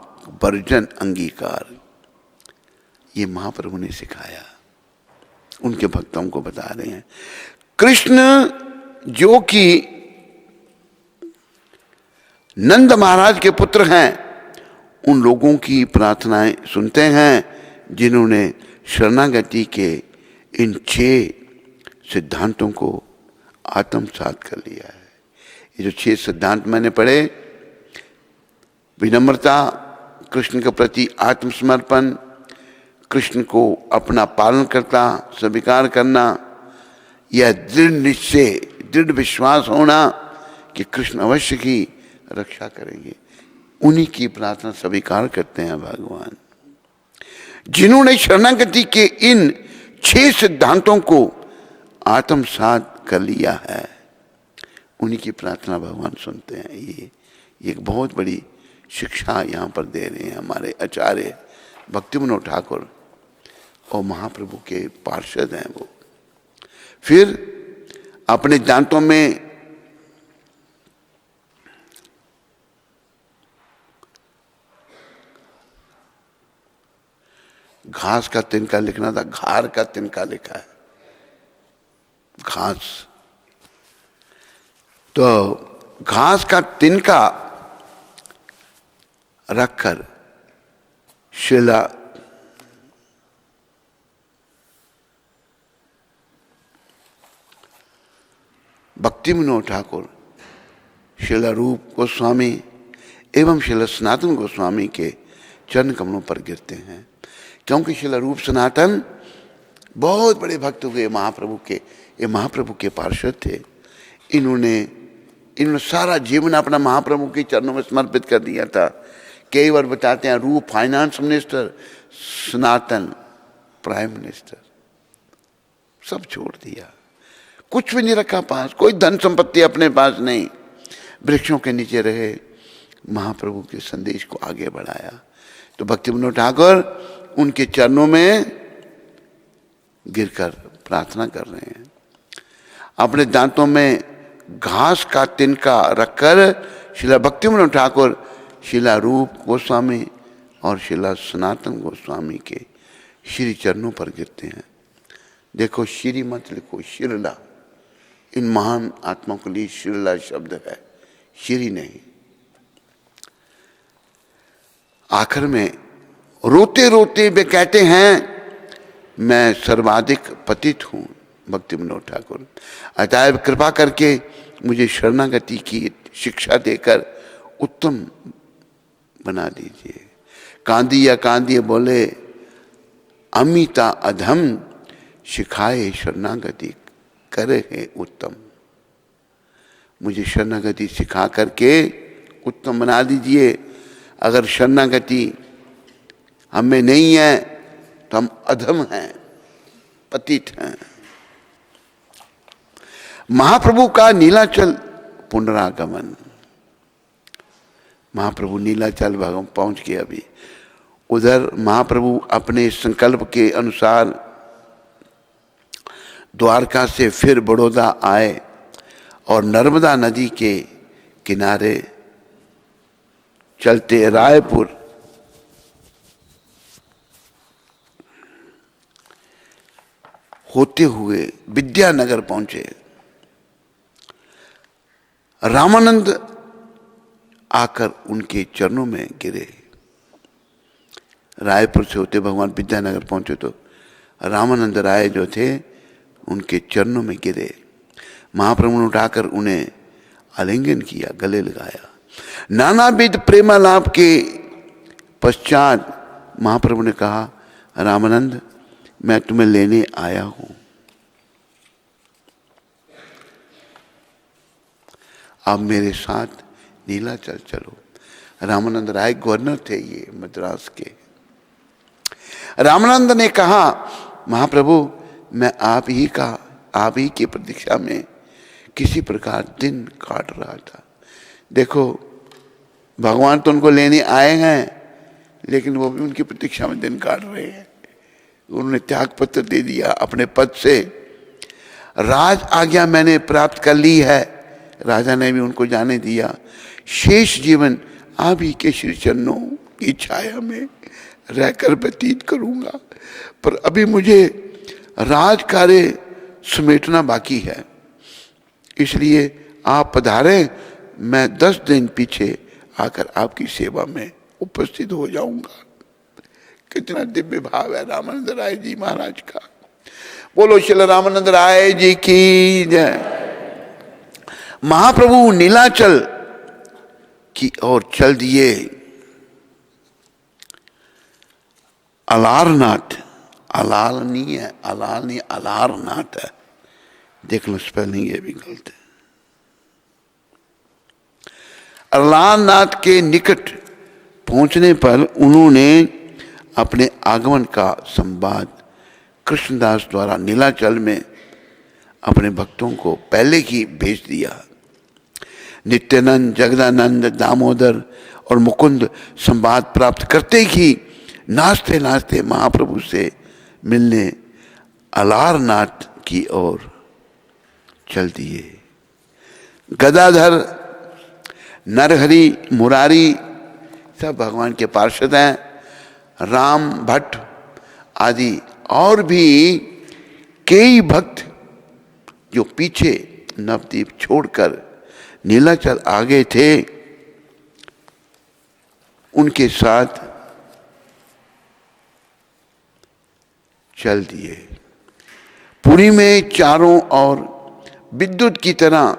वर्जन अंगीकार। ये महाप्रभु ने सिखाया, उनके भक्तों को बता रहे हैं। कृष्ण जो कि नंद महाराज के पुत्र हैं, उन लोगों की प्रार्थनाएं सुनते हैं जिन्होंने शरणागति के इन 6 सिद्धांतों को आत्मसात कर लिया है। ये जो 6 सिद्धांत मैंने पढ़े, विनम्रता, कृष्ण के प्रति आत्मसमर्पण, कृष्ण को अपना पालन करता स्वीकार करना, यह दृढ़ निश्चय, दृढ़ विश्वास होना कि कृष्ण अवश्य की रक्षा करेंगे, उन्हीं की प्रार्थना स्वीकार करते हैं भगवान। जिन्होंने शरणागति के इन 6 सिद्धांतों को आत्मसात कर लिया है, उन्हीं की प्रार्थना भगवान सुनते हैं। ये एक बहुत बड़ी शिक्षा यहाँ पर दे रहे हैं हमारे आचार्य भक्ति विनोद ठाकुर, और महाप्रभु के पार्षद हैं वो। फिर अपने दांतों में घास का तिनका लिखना था, घार का तिनका लिखा है, घास। तो घास का तिनका रखकर शिला भक्ति विनोद ठाकुर श्रील रूप गोस्वामी एवं श्रील सनातन गोस्वामी के चरण कमलों पर गिरते हैं, क्योंकि श्रील रूप सनातन बहुत बड़े भक्त हुए महाप्रभु के। ये महाप्रभु के पार्षद थे। इन्होंने सारा जीवन अपना महाप्रभु के चरणों में समर्पित कर दिया था। कई बार बताते हैं रूप फाइनेंस मिनिस्टर, सनातन प्राइम मिनिस्टर, सब छोड़ दिया, कुछ भी नहीं रखा पास, कोई धन संपत्ति अपने पास नहीं, वृक्षों के नीचे रहे, महाप्रभु के संदेश को आगे बढ़ाया। तो भक्ति विनोद ठाकुर उनके चरणों में गिरकर प्रार्थना कर रहे हैं। अपने दांतों में घास का तिनका रखकर श्रीला भक्ति विनोद ठाकुर श्रीला रूप गोस्वामी और श्रीला सनातन गोस्वामी के श्री चरणों पर गिरते हैं। देखो, श्री मत लिखो, श्रीला। इन महान आत्मा के लिए श्रीला शब्द है, श्री नहीं। आखिर में रोते रोते वे कहते हैं, मैं सर्वाधिक पतित हूं भक्ति विनोद ठाकुर, अतएव कृपा करके मुझे शरणागति की शिक्षा देकर उत्तम बना दीजिए। कांदिया बोले, अमिता अधम सिखाए शरणागति करे है उत्तम। मुझे शरणागति सिखा करके उत्तम बना दीजिए। अगर शरणागति हमें नहीं है तो हम अधम हैं, पतित हैं। महाप्रभु का नीलाचल पुनरागमन। महाप्रभु नीलाचल भगवान पहुंच गए। अभी उधर महाप्रभु अपने संकल्प के अनुसार द्वारका से फिर बड़ौदा आए और नर्मदा नदी के किनारे चलते रायपुर होते हुए विद्यानगर पहुंचे। रामानंद आकर उनके चरणों में गिरे। रायपुर से होते भगवान विद्यानगर पहुंचे तो रामानंद राय जो थे उनके चरणों में गिरे। महाप्रभु ने उठाकर उन्हें आलिंगन किया, गले लगाया। नानाविध प्रेमालाप के पश्चात महाप्रभु ने कहा, रामानंद मैं तुम्हें लेने आया हूं, अब मेरे साथ नीलाचल चलो। रामानंद राय गवर्नर थे ये मद्रास के। रामानंद ने कहा, महाप्रभु मैं आप ही की प्रतीक्षा में किसी प्रकार दिन काट रहा था। देखो, भगवान तो उनको लेने आए हैं, लेकिन वो भी उनकी प्रतीक्षा में दिन काट रहे हैं। उन्होंने त्याग पत्र दे दिया अपने पद से। राज आज्ञा मैंने प्राप्त कर ली है, राजा ने भी उनको जाने दिया। शेष जीवन आप ही के श्री चरणों की छाया में रहकर व्यतीत करूंगा, पर अभी मुझे राज कार्य समेटना बाकी है, इसलिए आप पधारें, मैं 10 दिन पीछे आकर आपकी सेवा में उपस्थित हो जाऊंगा। कितना दिव्य भाव है रामानंद राय जी महाराज का। बोलो श्री रामानंद राय जी की जय। महाप्रभु नीलाचल की ओर चल दिए। अलारनाथ, अलाल नहीं है, अलाल नहीं, अलारनाथ है। देख लो स्पेलिंग ये भी गलत है। अलारनाथ के निकट पहुंचने पर उन्होंने अपने आगमन का संवाद कृष्णदास द्वारा नीलाचल में अपने भक्तों को पहले ही भेज दिया। नित्यानंद, जगदानंद, दामोदर और मुकुंद संवाद प्राप्त करते ही नाचते नाचते महाप्रभु से मिलने अलारनाथ की ओर चल दिए। गदाधर, नरहरि, मुरारी सब भगवान के पार्षद हैं। राम भट्ट आदि और भी कई भक्त जो पीछे नवद्वीप छोड़कर नीलाचल आ गए थे, उनके साथ चल दिए। पुरी में चारों ओर विद्युत की तरह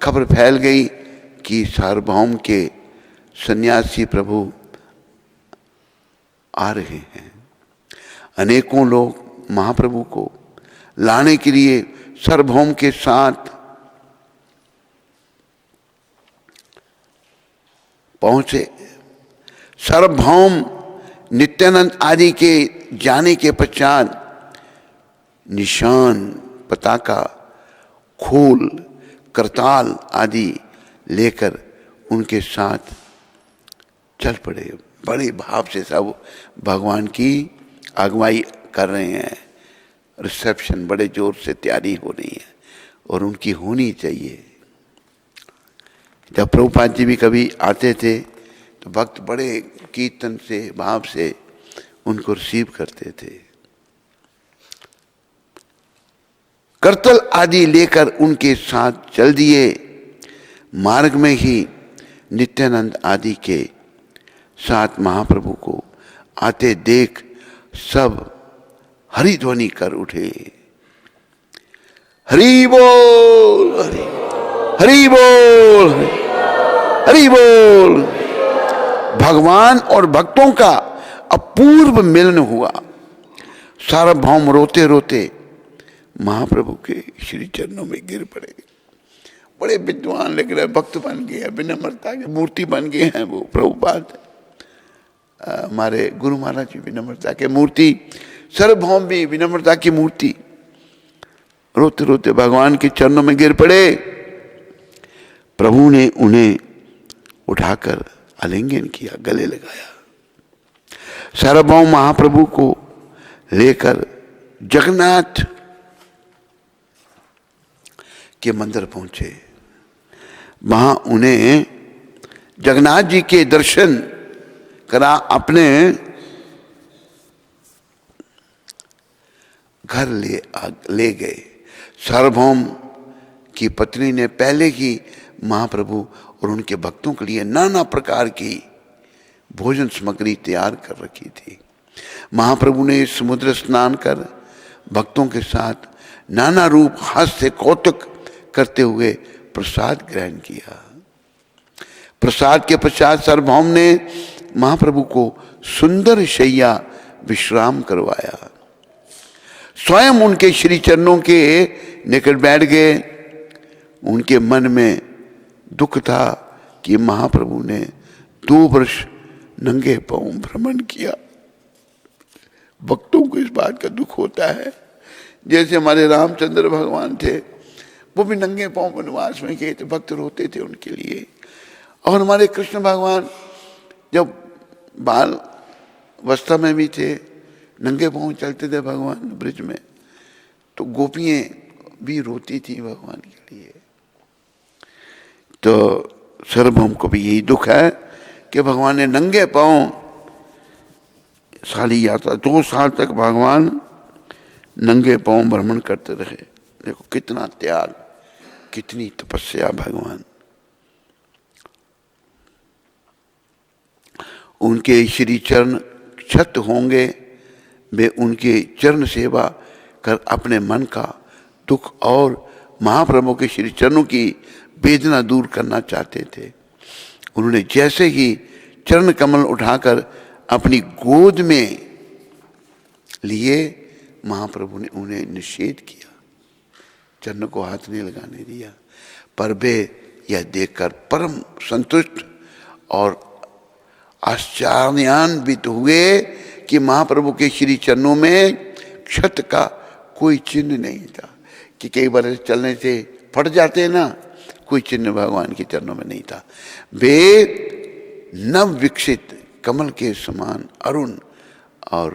खबर फैल गई कि सार्वभौम के सन्यासी प्रभु आ रहे हैं। अनेकों लोग महाप्रभु को लाने के लिए सार्वभौम के साथ पहुंचे। सार्वभौम नित्यानंद आदि के जाने के पश्चात निशान, पताका, खोल, करताल आदि लेकर उनके साथ चल पड़े। बड़े भाव से सब भगवान की अगुवाई कर रहे हैं। रिसेप्शन बड़े जोर से तैयारी हो रही है और उनकी होनी चाहिए। जब प्रभुपाद जी भी कभी आते थे तो भक्त बड़े कीर्तन से, भाव से उनको रिसीव करते थे। करतल आदि लेकर उनके साथ चल दिए। मार्ग में ही नित्यानंद आदि के साथ महाप्रभु को आते देख सब हरिध्वनि कर उठे। हरि बोल, हरि बोल, हरि बोल। भगवान और भक्तों का अपूर्व मिलन हुआ। सार्वभौम रोते रोते महाप्रभु के श्री चरणों में गिर पड़े। बड़े विद्वान लग रहे, भक्त बन गए हैं, विनम्रता की मूर्ति बन गए हैं वो प्रभुपाद। हमारे गुरु महाराज जी विनम्रता की मूर्ति, सार्वभौम भी विनम्रता की मूर्ति। रोते रोते भगवान के चरणों में गिर पड़े। प्रभु ने उन्हें उठाकर आलिंगन किया, गले लगाया। सार्वभौम महाप्रभु को लेकर जगन्नाथ के मंदिर पहुंचे। वहां उन्हें जगन्नाथ जी के दर्शन करा, अपने घर ले गए। सार्वभौम की पत्नी ने पहले ही महाप्रभु और उनके भक्तों के लिए नाना प्रकार की भोजन सामग्री तैयार कर रखी थी। महाप्रभु ने समुद्र स्नान कर भक्तों के साथ नाना रूप हास्य कौतुक करते हुए प्रसाद ग्रहण किया। प्रसाद के पश्चात सार्वभौम ने महाप्रभु को सुंदर शैया विश्राम करवाया। स्वयं उनके श्री चरणों के निकट बैठ गए। उनके मन में दुख था कि महाप्रभु ने 2 वर्ष नंगे पांव भ्रमण किया। भक्तों को इस बात का दुख होता है। जैसे हमारे रामचंद्र भगवान थे, वो भी नंगे पांव वनवास में गए थे, भक्त रोते थे उनके लिए। और हमारे कृष्ण भगवान जब बाल अवस्था में भी थे, नंगे पांव चलते थे भगवान ब्रिज में, तो गोपियां भी रोती थी भगवान के लिए। तो सार्वभौम को भी यही दुख है कि भगवान ने नंगे पांव सारी यात्रा 2 साल तक भगवान नंगे पांव भ्रमण करते रहे। देखो कितना त्याग, कितनी तपस्या भगवान। उनके श्री चरण क्षत होंगे, वे उनके चरण सेवा कर अपने मन का दुख और महाप्रभु के श्री चरणों की वेदना दूर करना चाहते थे। उन्होंने जैसे ही चरण कमल उठाकर अपनी गोद में लिए, महाप्रभु ने उन्हें निषेध किया, चरण को हाथ नहीं लगाने दिया। पर वे यह देखकर परम संतुष्ट और आश्चर्यान्वित हुए कि महाप्रभु के श्री चरणों में क्षत का कोई चिन्ह नहीं था। कि कई बार चलने से फट जाते हैं ना, कोई चिन्ह भगवान के चरणों में नहीं था। वे नव विकसित कमल के समान अरुण और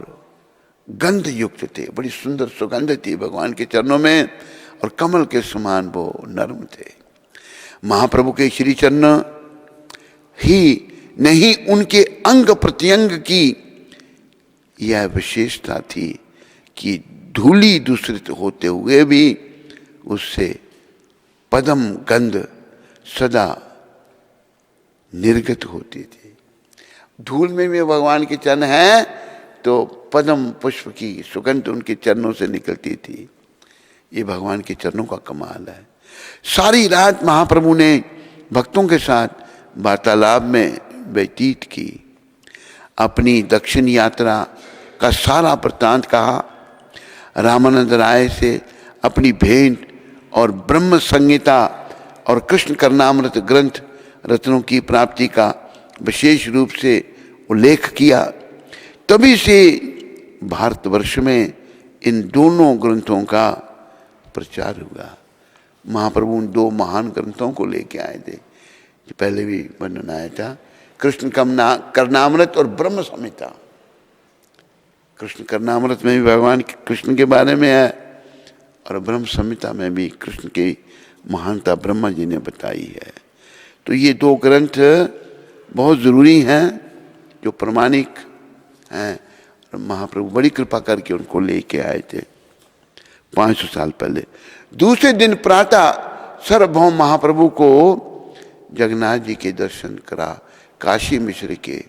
गंध युक्त थे। बड़ी सुंदर सुगंध थी भगवान के चरणों में, और कमल के समान वो नर्म थे। महाप्रभु के श्री चरण ही नहीं, उनके अंग प्रत्यंग की यह विशेषता थी कि धूली दूषित होते हुए भी उससे पद्म गंध सदा निर्गत होती थी। धूल में भी भगवान के चरण हैं तो पद्म पुष्प की सुगंध उनके चरणों से निकलती थी। ये भगवान के चरणों का कमाल है। सारी रात महाप्रभु ने भक्तों के साथ वार्तालाप में व्यतीत की, अपनी दक्षिण यात्रा का सारा वृत्तांत कहा, रामानंद राय से अपनी भेंट और ब्रह्म संहिता और कृष्ण कर्णामृत ग्रंथ रत्नों की प्राप्ति का विशेष रूप से उल्लेख किया। तभी से भारतवर्ष में इन दोनों ग्रंथों का प्रचार हुआ। महाप्रभु उन दो महान ग्रंथों को लेके आए थे, पहले भी वर्णन आया था, कृष्ण कर्णामृत और ब्रह्म संहिता। कृष्ण कर्णामृत में भी भगवान कृष्ण के बारे में है और ब्रह्म संहिता में भी कृष्ण की महानता ब्रह्मा जी ने बताई है। तो ये दो ग्रंथ बहुत ज़रूरी हैं जो प्रमाणिक हैं। महाप्रभु बड़ी कृपा करके उनको लेके आए थे 500 साल पहले। दूसरे दिन प्रातः सार्वभौम महाप्रभु को जगन्नाथ जी के दर्शन करा काशी मिश्र के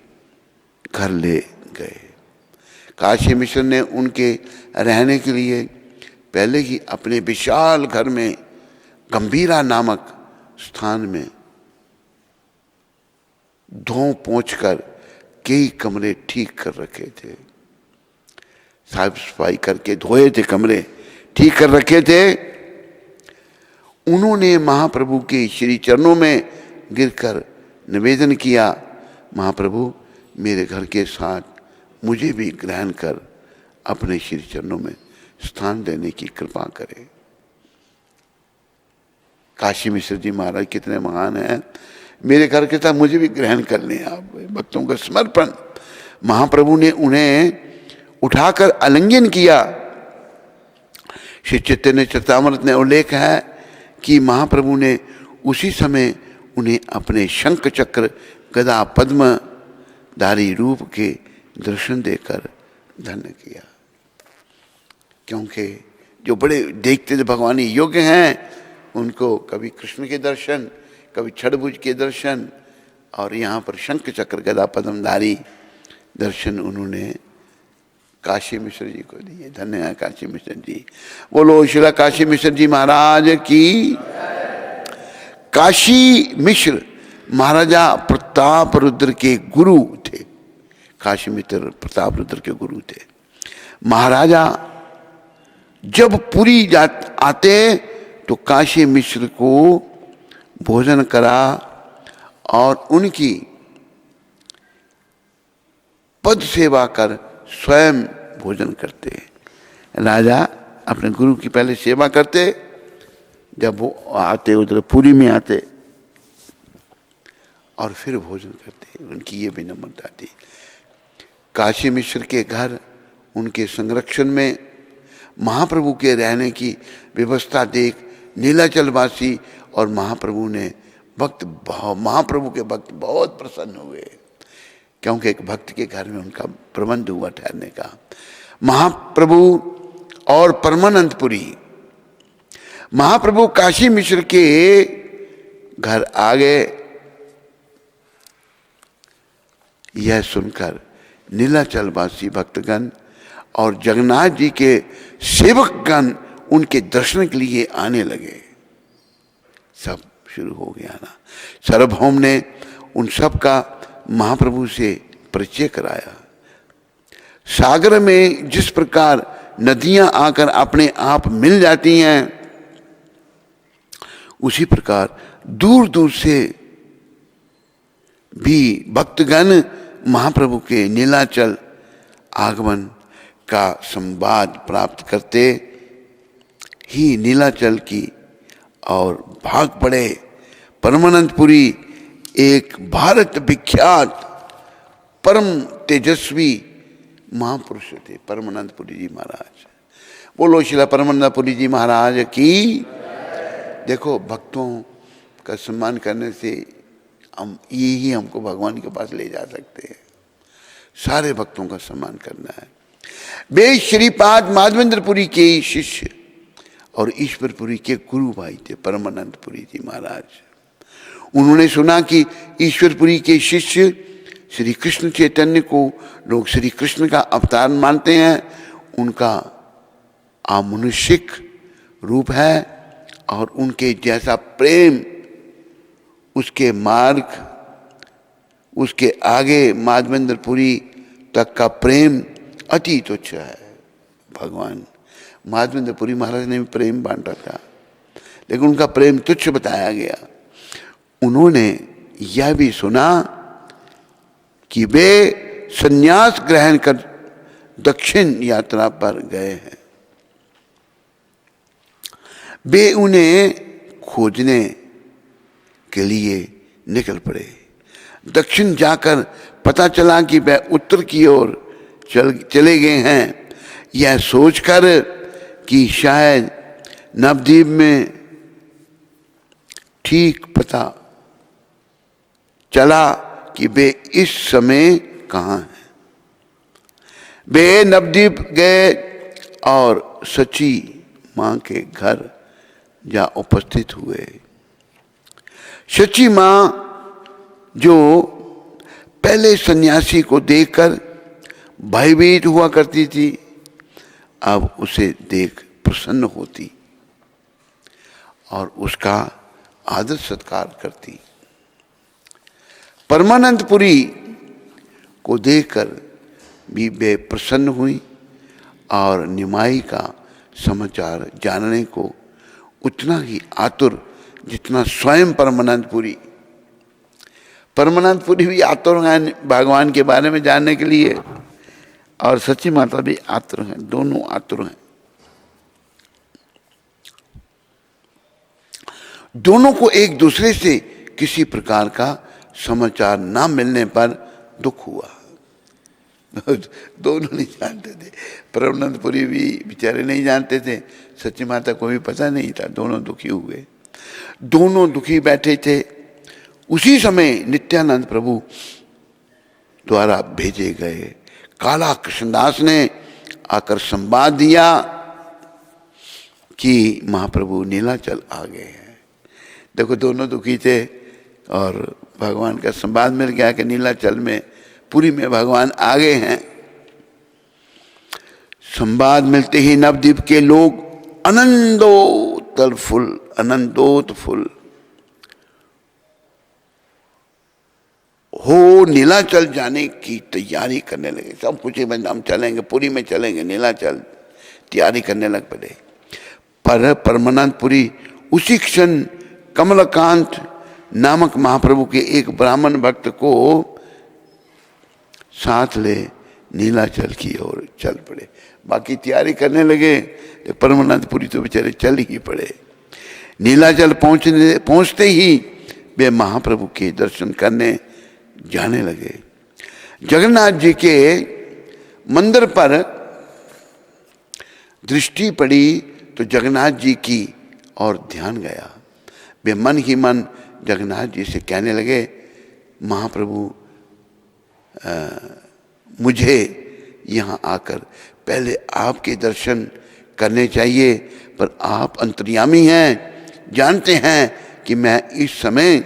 घर ले गए। काशी मिश्र ने उनके रहने के लिए पहले ही अपने विशाल घर में गंभीरा नामक स्थान में धो पोंछ कर कई कमरे ठीक कर रखे थे, साफ सफाई करके धोए थे, कमरे ठीक कर रखे थे। उन्होंने महाप्रभु के श्री चरणों में गिरकर निवेदन किया, महाप्रभु मेरे घर के साथ मुझे भी ग्रहण कर अपने श्री चरणों में स्थान देने की कृपा करें। काशी मिश्र जी महाराज कितने महान हैं, मेरे घर के साथ मुझे भी ग्रहण कर लें आप, भक्तों का समर्पण। महाप्रभु ने उन्हें उठाकर आलिंगन किया। श्री चैतन्य चरितामृत में उल्लेख है कि महाप्रभु ने उसी समय उन्हें अपने शंख चक्र गदा पद्म धारी रूप के दर्शन देकर धन्य किया। क्योंकि जो बड़े देखते थे भगवान योग्य हैं, उनको कभी कृष्ण के दर्शन, कभी छठभुज के दर्शन, और यहाँ पर शंख चक्र गदा पद्मधारी दर्शन उन्होंने काशी मिश्र जी को दिए। धन्य है काशी मिश्र जी। बोलो श्रीला काशी मिश्र जी महाराज की। काशी मिश्र महाराजा प्रताप रुद्र के गुरु थे। काशी मिश्र प्रताप रुद्र के गुरु थे। महाराजा जब पुरी आते तो काशी मिश्र को भोजन करा और उनकी पद सेवा कर स्वयं भोजन करते। राजा अपने गुरु की पहले सेवा करते, जब वो आते उधर पुरी में आते और फिर भोजन करते। उनकी ये विनम्रता थी। काशी मिश्र के घर उनके संरक्षण में महाप्रभु के रहने की व्यवस्था देख नीलाचलवासी और महाप्रभु के भक्त बहुत प्रसन्न हुए, क्योंकि एक भक्त के घर में उनका प्रबंध हुआ ठहरने का। महाप्रभु और परमानंदपुरी, महाप्रभु काशी मिश्र के घर आ गए। यह सुनकर नीलाचलवासी भक्तगण और जगन्नाथ जी के सेवकगण उनके दर्शन के लिए आने लगे। सब शुरू हो गया ना। सार्वभौम ने उन सब का महाप्रभु से परिचय कराया। सागर में जिस प्रकार नदियां आकर अपने आप मिल जाती हैं, उसी प्रकार दूर दूर से भी भक्तगण महाप्रभु के नीलाचल आगमन का संवाद प्राप्त करते ही नीलाचल की और भाग पड़े। परमानंदपुरी एक भारत विख्यात परम तेजस्वी महापुरुष थे, परमानंदपुरी जी महाराज। बोलो श्रीला परमानंदपुरी जी महाराज की। देखो, भक्तों का सम्मान करने से हम यही हमको भगवान के पास ले जा सकते हैं। सारे भक्तों का सम्मान करना है। वे श्रीपाद माधवेंद्रपुरी के शिष्य और ईश्वरपुरी के गुरु भाई थे परमानंदपुरी जी महाराज। उन्होंने सुना कि ईश्वरपुरी के शिष्य श्री कृष्ण चैतन्य को लोग श्री कृष्ण का अवतार मानते हैं। उनका अमनुष्यिक रूप है और उनके जैसा प्रेम, उसके मार्ग, उसके आगे माधवेंद्रपुरी तक का प्रेम अति तुच्छ है। भगवान माधवेंद्रपुरी महाराज ने भी प्रेम बांटा था, लेकिन उनका प्रेम तुच्छ बताया गया। उन्होंने यह भी सुना कि वे संन्यास ग्रहण कर दक्षिण यात्रा पर गए हैं। वे उन्हें खोजने के लिए निकल पड़े। दक्षिण जाकर पता चला कि वे उत्तर की ओर चले गए हैं। यह सोचकर कि शायद नवद्वीप में ठीक पता चला कि वे इस समय कहाँ हैं। वे नवद्वीप गए और सची माँ के घर जा उपस्थित हुए। सची माँ जो पहले सन्यासी को देखकर भयभीत हुआ करती थी, अब उसे देख प्रसन्न होती और उसका आदर सत्कार करती। परमानंदपुरी को देखकर भी वे प्रसन्न हुई और निमाई का समाचार जानने को उतना ही आतुर जितना स्वयं परमानंदपुरी भी आतुर हैं भगवान के बारे में जानने के लिए, और सच्ची माता भी आतुर हैं, दोनों आतुर हैं। दोनों को एक दूसरे से किसी प्रकार का समाचार ना मिलने पर दुख हुआ। दोनों नहीं जानते थे, परमानंदपुरी भी बेचारे नहीं जानते थे, सच्ची माता को भी पता नहीं था। दोनों दुखी हुए, दोनों दुखी बैठे थे। उसी समय नित्यानंद प्रभु द्वारा भेजे गए काला कृष्णदास ने आकर संवाद दिया कि महाप्रभु नीलाचल आ गए हैं। देखो दोनों दुखी थे और भगवान का संवाद मिल गया कि नीलाचल में पुरी में भगवान आ गए हैं। संवाद मिलते ही नवद्वीप के लोग आनंदोत्फुल्ल हो नीलाचल जाने की तैयारी करने लगे। सब कुछ हम चलेंगे, पुरी में चलेंगे, नीलाचल तैयारी करने लग पड़े। पर परमानंदपुरी उसी क्षण कमलकांत नामक महाप्रभु के एक ब्राह्मण भक्त को साथ ले नीलाचल की ओर चल पड़े। बाकी तैयारी करने लगे, परमानंदपुरी तो बेचारे चल ही पड़े। नीलाचल पहुंचते ही वे महाप्रभु के दर्शन करने जाने लगे। जगन्नाथ जी के मंदिर पर दृष्टि पड़ी तो जगन्नाथ जी की ओर ध्यान गया। वे मन ही मन जगन्नाथ जी से कहने लगे, महाप्रभु मुझे यहाँ आकर पहले आपके दर्शन करने चाहिए, पर आप अंतर्यामी हैं, जानते हैं कि मैं इस समय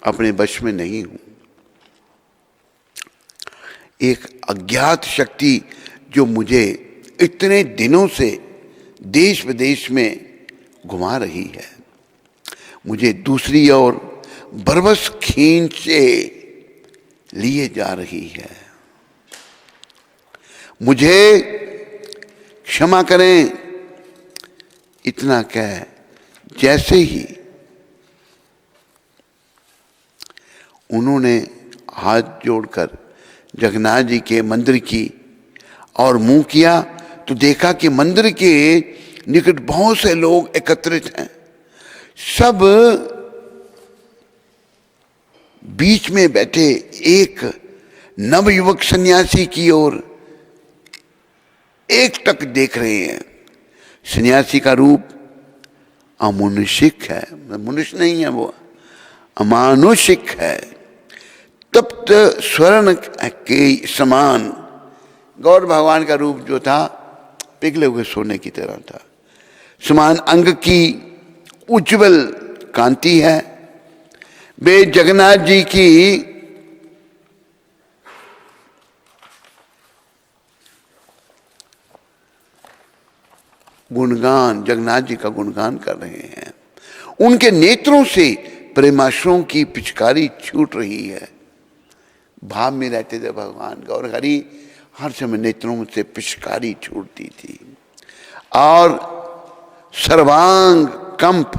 अपने वश में नहीं हूँ। एक अज्ञात शक्ति जो मुझे इतने दिनों से देश विदेश में घुमा रही है, मुझे दूसरी ओर बरबस खींचे लिए जा रही है। मुझे क्षमा करें। इतना कह जैसे ही उन्होंने हाथ जोड़कर जगन्नाथ जी के मंदिर की और मुंह किया तो देखा कि मंदिर के निकट बहुत से लोग एकत्रित हैं। सब बीच में बैठे एक नवयुवक सन्यासी की ओर एक टक देख रहे हैं। सन्यासी का रूप अमानुषिक है, मनुष्य नहीं है, वो अमानुषिक है। तप्त स्वर्ण के समान गौर भगवान का रूप जो था पिघले हुए सोने की तरह था। समान अंग की उज्जवल कांति है। वे जगन्नाथ जी की गुणगान, जगन्नाथ जी का गुणगान कर रहे हैं। उनके नेत्रों से प्रेमाश्रों की पिचकारी छूट रही है। भाव में रहते थे भगवान गौर हरि, हर समय नेत्रों से पिचकारी छूटती थी और सर्वांग कंप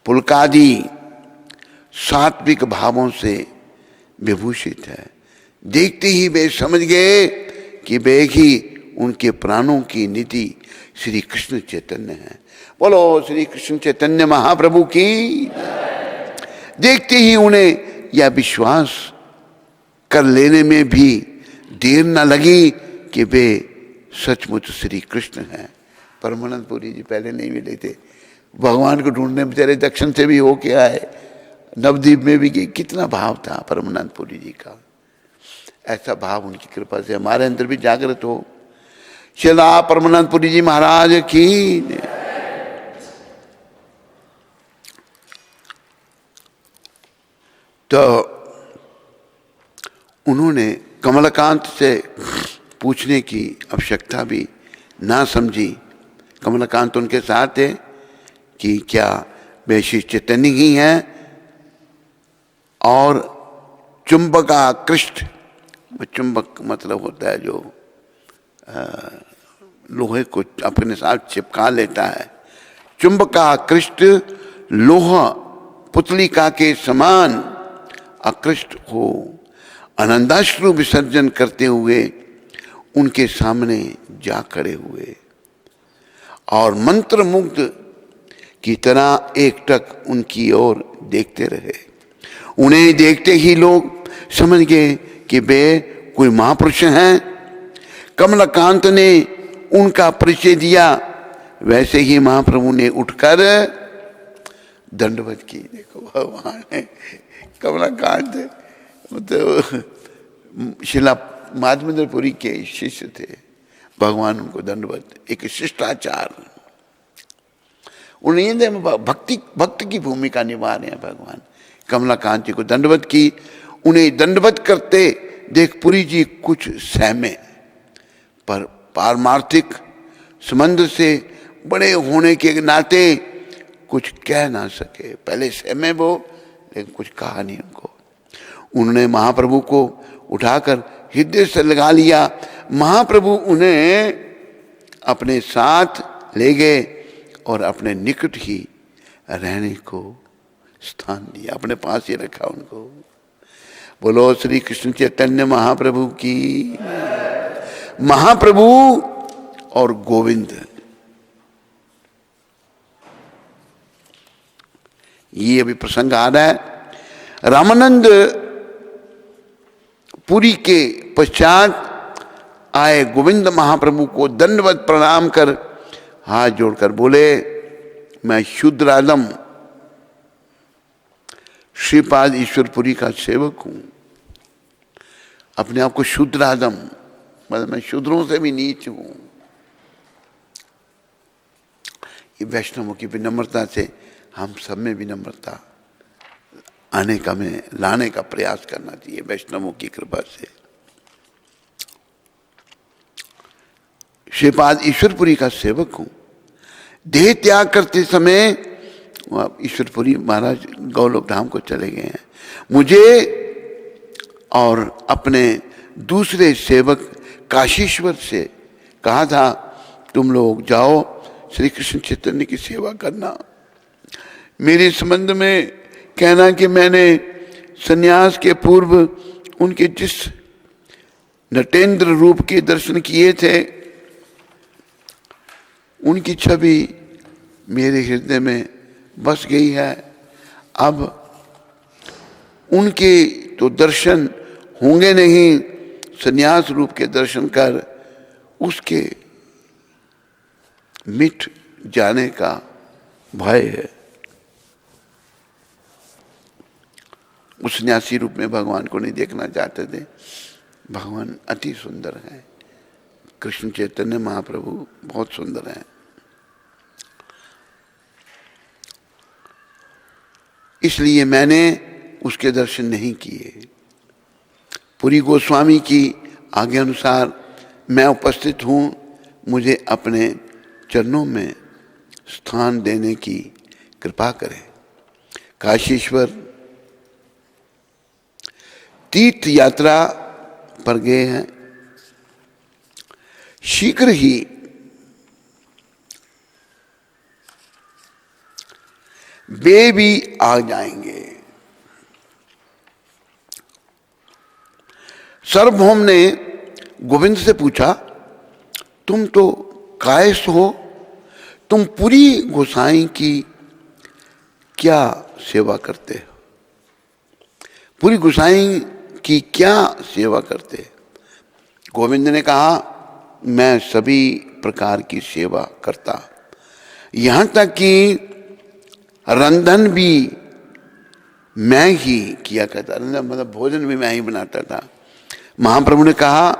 पुलकादि सात्विक भावों से विभूषित है। देखते ही वे समझ गए कि वे ही उनके प्राणों की निधि श्री कृष्ण चैतन्य है। बोलो श्री कृष्ण चैतन्य महाप्रभु की। देखते ही उन्हें यह विश्वास कर लेने में भी देर न लगी कि वे सचमुच श्री कृष्ण हैं। परमानंद पुरी जी पहले नहीं मिले थे, भगवान को ढूंढने बेचारे दक्षिण से भी होके आए, नवद्वीप में भी गए। कितना भाव था परमानंद पुरी जी का। ऐसा भाव उनकी कृपा से हमारे अंदर भी जागृत हो। चला परमानंद पुरी जी महाराज की। तो उन्होंने कमलकांत से पूछने की आवश्यकता भी ना समझी। कमलकांत उनके साथ थे कि क्या वे श्री चैतन्य ही हैं। और चुंबकाकृष्ट, चुंबक मतलब होता है जो लोहे को अपने साथ चिपका लेता है। चुंबकाकृष्ट लोह पुतलिका के समान आकृष्ट हो आनंदाश्रु विसर्जन करते हुए उनके सामने जा खड़े हुए और मंत्र मुग्ध की तरह एकटक उनकी ओर देखते रहे। उन्हें देखते ही लोग समझ गए कि वे कोई महापुरुष हैं। कमलकांत ने उनका परिचय दिया, वैसे ही महाप्रभु ने उठकर दंडवत की। देखो भगवान है, कमलकांत मतलब शिला माधवेंद्रपुरी के शिष्य थे। भगवान उनको दंडवत, एक शिष्टाचार, उन्हें भक्त की भूमिका निभा रहे हैं भगवान। कमलाकांत जी को दंडवत की। उन्हें दंडवत करते देख पुरी जी कुछ सहमे, पर पारमार्थिक संबंध से बड़े होने के नाते कुछ कह ना सके। पहले सहमे वो, लेकिन कुछ कहा नहीं उनको। उन्होंने महाप्रभु को उठाकर हृदय से लगा लिया। महाप्रभु उन्हें अपने साथ ले गए और अपने निकट ही रहने को स्थान दिया, अपने पास ही रखा उनको। बोलो श्री कृष्ण चैतन्य महाप्रभु की। महाप्रभु और गोविंद, ये अभी प्रसंग आ रहा है। रामानंद पुरी के पश्चात आए गोविंद महाप्रभु को दंडवत प्रणाम कर हाथ जोड़कर बोले, मैं शुद्र आदम श्रीपाद ईश्वरपुरी का सेवक हूं। अपने आप को शुद्र आदम, मतलब मैं शूद्रों से भी नीच हूं। ये वैष्णवों की विनम्रता से हम सब में विनम्रता आने का, में लाने का प्रयास करना चाहिए वैष्णवों की कृपा से। श्रीपाद ईश्वरपुरी का सेवक हूं। देह त्याग करते समय ईश्वरपुरी महाराज गौलोक धाम को चले गए हैं। मुझे और अपने दूसरे सेवक काशीश्वर से कहा था, तुम लोग जाओ श्री कृष्ण चैतन्य की सेवा करना। मेरे संबंध में कहना कि मैंने सन्यास के पूर्व उनके जिस नटेंद्र रूप के दर्शन किए थे, उनकी छवि मेरे हृदय में बस गई है। अब उनके तो दर्शन होंगे नहीं, सन्यास रूप के दर्शन कर उसके मिट जाने का भय है। उस सन्यासी रूप में भगवान को नहीं देखना चाहते थे। भगवान अति सुंदर है, कृष्ण चैतन्य महाप्रभु बहुत सुंदर हैं। इसलिए मैंने उसके दर्शन नहीं किए। पुरी गोस्वामी की आज्ञा अनुसार मैं उपस्थित हूँ। मुझे अपने चरणों में स्थान देने की कृपा करें। काशीश्वर तीर्थ यात्रा पर गए हैं, शीघ्र ही वे भी आ जाएंगे। सार्वभौम ने गोविंद से पूछा, तुम तो कायस्थ हो, तुम पूरी गोसाई की क्या सेवा करते हो? पूरी गोसाई की क्या सेवा करते? गोविंद ने कहा, मैं सभी प्रकार की सेवा करता, यहां तक कि रंधन भी मैं ही किया करता, मतलब भोजन भी मैं ही बनाता था। महाप्रभु ने कहा,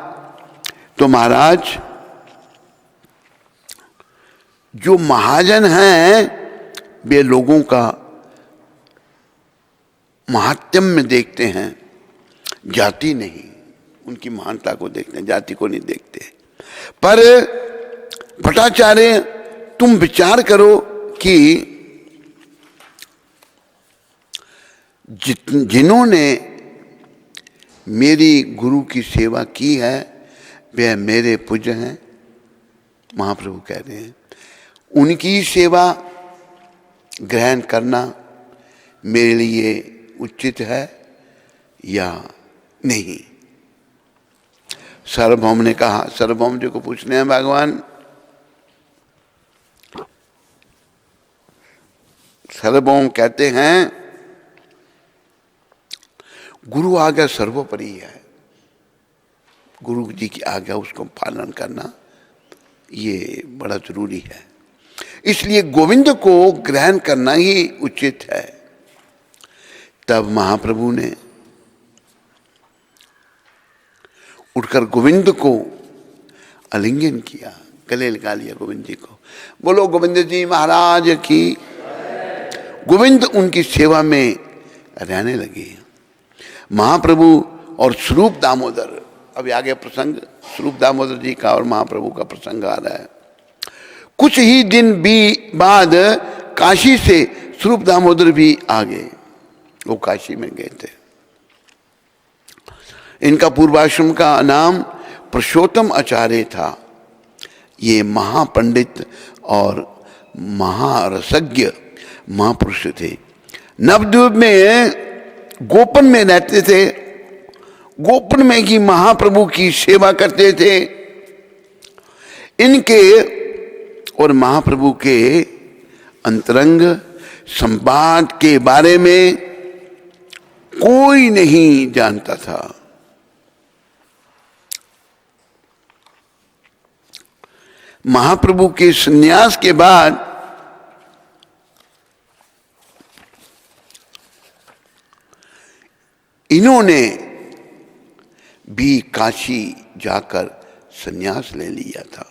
तो महाराज जो महाजन हैं वे लोगों का महात्म्य देखते हैं, जाति नहीं, उनकी महानता को देखते हैं, जाति को नहीं देखते। पर भट्टाचार्य तुम विचार करो कि जिन्होंने मेरी गुरु की सेवा की है वे मेरे पूज्य हैं। महाप्रभु कह रहे हैं उनकी सेवा ग्रहण करना मेरे लिए उचित है या नहीं। सार्वभौम ने कहा, सार्वभौम जी को पूछने हैं भगवान, सार्वभौम कहते हैं गुरु आज्ञा सर्वोपरि है, गुरु जी की आज्ञा उसको पालन करना ये बड़ा जरूरी है, इसलिए गोविंद को ग्रहण करना ही उचित है। तब महाप्रभु ने उठकर गोविंद को आलिंगन किया, गले लगा लिया गोविंद जी को। बोलो गोविंद जी महाराज की। गोविंद उनकी सेवा में रहने लगे। महाप्रभु और स्वरूप दामोदर, अभी आगे प्रसंग स्वरूप दामोदर जी का और महाप्रभु का प्रसंग आ रहा है। कुछ ही दिन बाद काशी से स्वरूप दामोदर भी आ गए, वो काशी में गए थे। इनका पूर्वाश्रम का नाम पुरुषोत्तम आचार्य था। ये महापंडित और महारसज्ञ महापुरुष थे। नवद्वीप में गोपन में रहते थे, गोपन में ही महाप्रभु की सेवा करते थे। इनके और महाप्रभु के अंतरंग संवाद के बारे में कोई नहीं जानता था। महाप्रभु के संन्यास के बाद इन्होंने भी काशी जाकर संन्यास ले लिया था।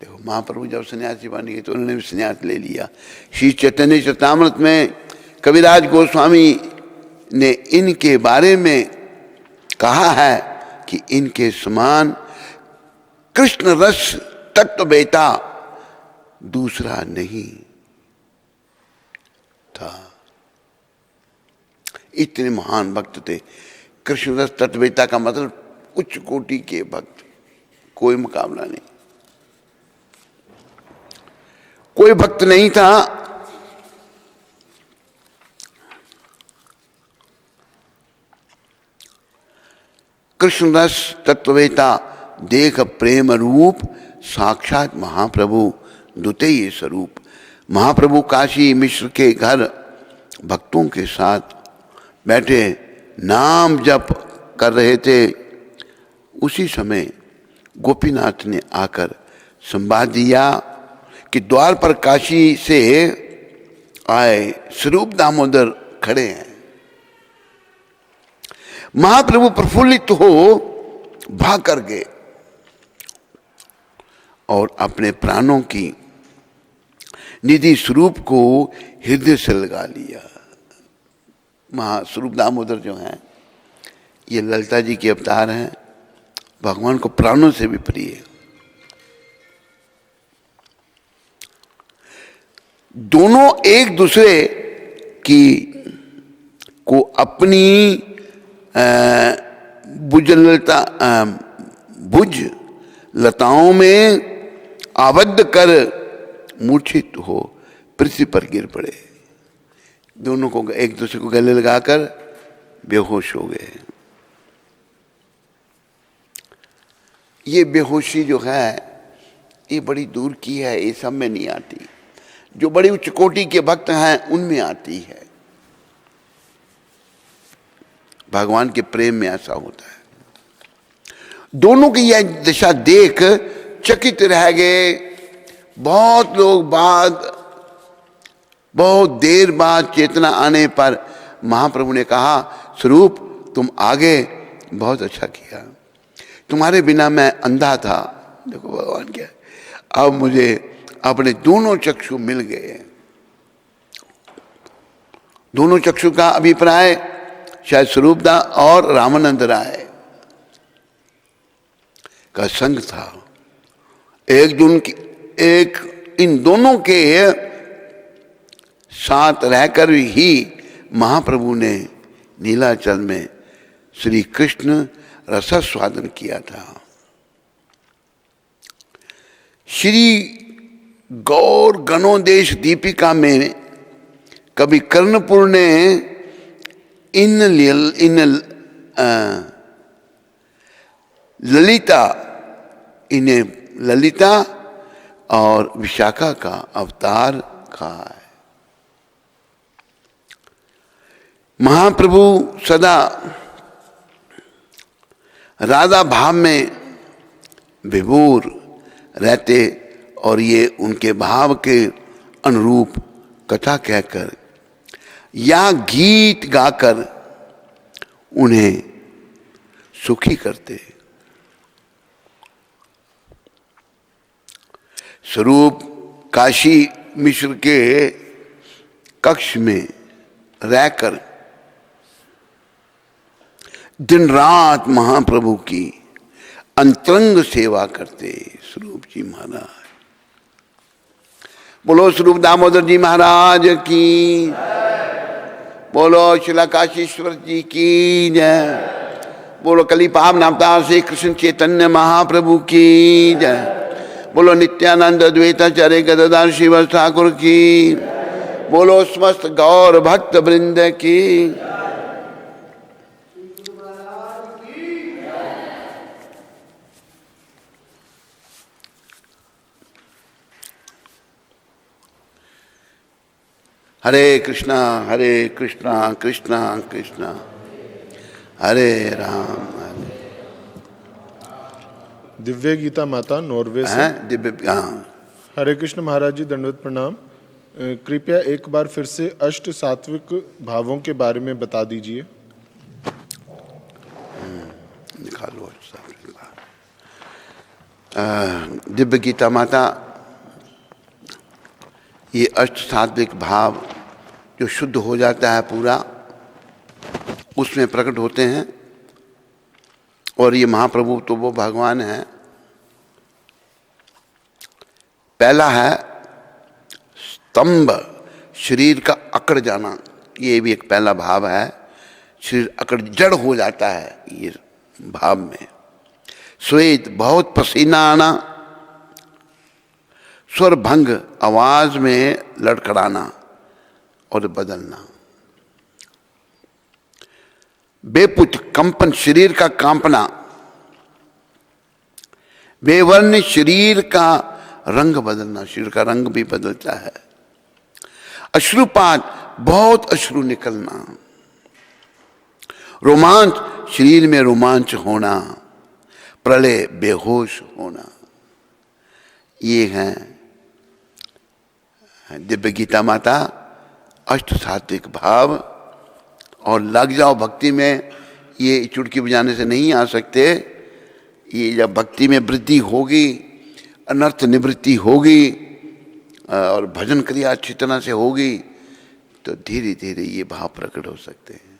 देखो महाप्रभु जब सन्यासी बन गए तो उन्होंने भी संन्यास ले लिया। श्री चैतन्य चरितामृत में कविराज गोस्वामी ने इनके बारे में कहा है कि इनके समान कृष्ण रस तत्ववेता दूसरा नहीं था। इतने महान भक्त थे। कृष्ण रस तत्ववेता का मतलब उच्च कोटि के भक्त, कोई मुकाबला नहीं, कोई भक्त नहीं था कृष्ण रस तत्ववेता देख प्रेम रूप साक्षात महाप्रभु द्वितीय स्वरूप। महाप्रभु काशी मिश्र के घर भक्तों के साथ बैठे नाम जप कर रहे थे। उसी समय गोपीनाथ ने आकर संवाद दिया कि द्वार पर काशी से आए स्वरूप दामोदर खड़े हैं। महाप्रभु प्रफुल्लित हो भाग कर गए और अपने प्राणों की निधि स्वरूप को हृदय से लगा लिया। महास्वरूप दामोदर जो हैं ये ललिता जी के अवतार हैं, भगवान को प्राणों से भी प्रिय। दोनों एक दूसरे की को अपनी भुज लताओं में आबद्ध कर मूर्छित हो पृथ्वी पर गिर पड़े। दोनों को एक दूसरे को गले लगाकर बेहोश हो गए। ये बेहोशी जो है ये बड़ी दूर की है, ये सब में नहीं आती। जो बड़ी उच्च कोटि के भक्त हैं उनमें आती है। भगवान के प्रेम में ऐसा होता है। दोनों की यह दशा देख चकित रह गए। बहुत लोग बाद, बहुत देर बाद चेतना आने पर महाप्रभु ने कहा, स्वरूप तुम आगे बहुत अच्छा किया, तुम्हारे बिना मैं अंधा था। देखो भगवान क्या, अब मुझे अपने दोनों चक्षु मिल गए। दोनों चक्षु का अभिप्राय शायद स्वरूपदा और रामानंद राय का संग था। एक इन दोनों के साथ रहकर ही महाप्रभु ने नीलाचल में श्री कृष्ण रसास्वादन किया था। श्री गौर गणोदेश दीपिका में कवि कर्णपुर ने इन ललिता, इन्हें ललिता और विशाखा का अवतार कहा है। महाप्रभु सदा राधा भाव में विभोर रहते और ये उनके भाव के अनुरूप कथा कहकर या गीत गाकर उन्हें सुखी करते। स्वरूप काशी मिश्र के कक्ष में रहकर दिन रात महाप्रभु की अंतरंग सेवा करते स्वरूप जी महाराज। बोलो स्वरूप दामोदर जी महाराज की, बोलो शिला काशीश्वर जी की जय, बोलो कली पावन अवतार श्री कृष्ण चैतन्य महाप्रभु की जय, बोलो नित्यानंद द्वैताचार्य गदाधर शिव ठाकुर की, बोलो समस्त गौर भक्त वृंद की। हरे कृष्णा कृष्णा कृष्णा हरे राम हरे। दिव्य गीता माता नॉर्वे से दिव्य, हरे कृष्ण महाराज जी, दंडवत प्रणाम। कृपया एक बार फिर से अष्ट सात्विक भावों के बारे में बता दीजिए। निकालो दिव्य गीता माता, ये अष्ट सात्विक भाव जो शुद्ध हो जाता है पूरा, उसमें प्रकट होते हैं। और ये महाप्रभु तो वो भगवान है। पहला है स्तंभ, शरीर का अकड़ जाना, ये भी एक पहला भाव है। शरीर अकड़ जड़ हो जाता है ये भाव में। श्वेत, बहुत पसीना आना। स्वर भंग, आवाज में लड़खड़ाना और बदलना। बेपुच, कंपन, शरीर का कांपना। बेवर्ण, शरीर का रंग बदलना, शरीर का रंग भी बदलता है। अश्रुपात, बहुत अश्रु निकलना। रोमांच, शरीर में रोमांच होना। प्रलय, बेहोश होना। ये हैं दिव्य गीता माता अष्ट सात्विक भाव। और लग जाओ भक्ति में, ये चुटकी बजाने से नहीं आ सकते। ये जब भक्ति में वृद्धि होगी, अनर्थ निवृत्ति होगी और भजन क्रिया अच्छी तरह से होगी, तो धीरे धीरे ये भाव प्रकट हो सकते हैं।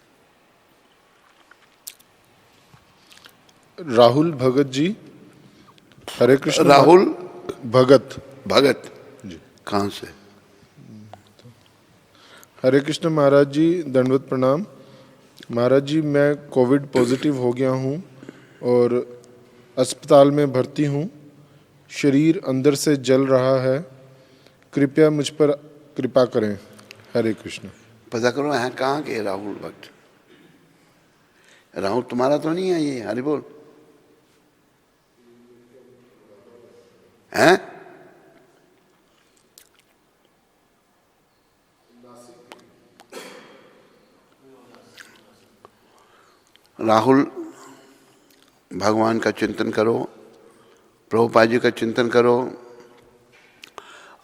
राहुल भगत जी, हरे कृष्ण। राहुल भगत भगत जी, कहाँ से? हरे कृष्ण महाराज जी, दंडवत प्रणाम। महाराज जी, मैं कोविड पॉजिटिव हो गया हूँ और अस्पताल में भर्ती हूँ। शरीर अंदर से जल रहा है, कृपया मुझ पर कृपा करें। हरे कृष्ण। पता करो यहाँ कहाँ के राहुल भक्त। राहुल तुम्हारा तो नहीं है ये, हरि बोल। हैं? राहुल, भगवान का चिंतन करो, प्रभुपाद जी का चिंतन करो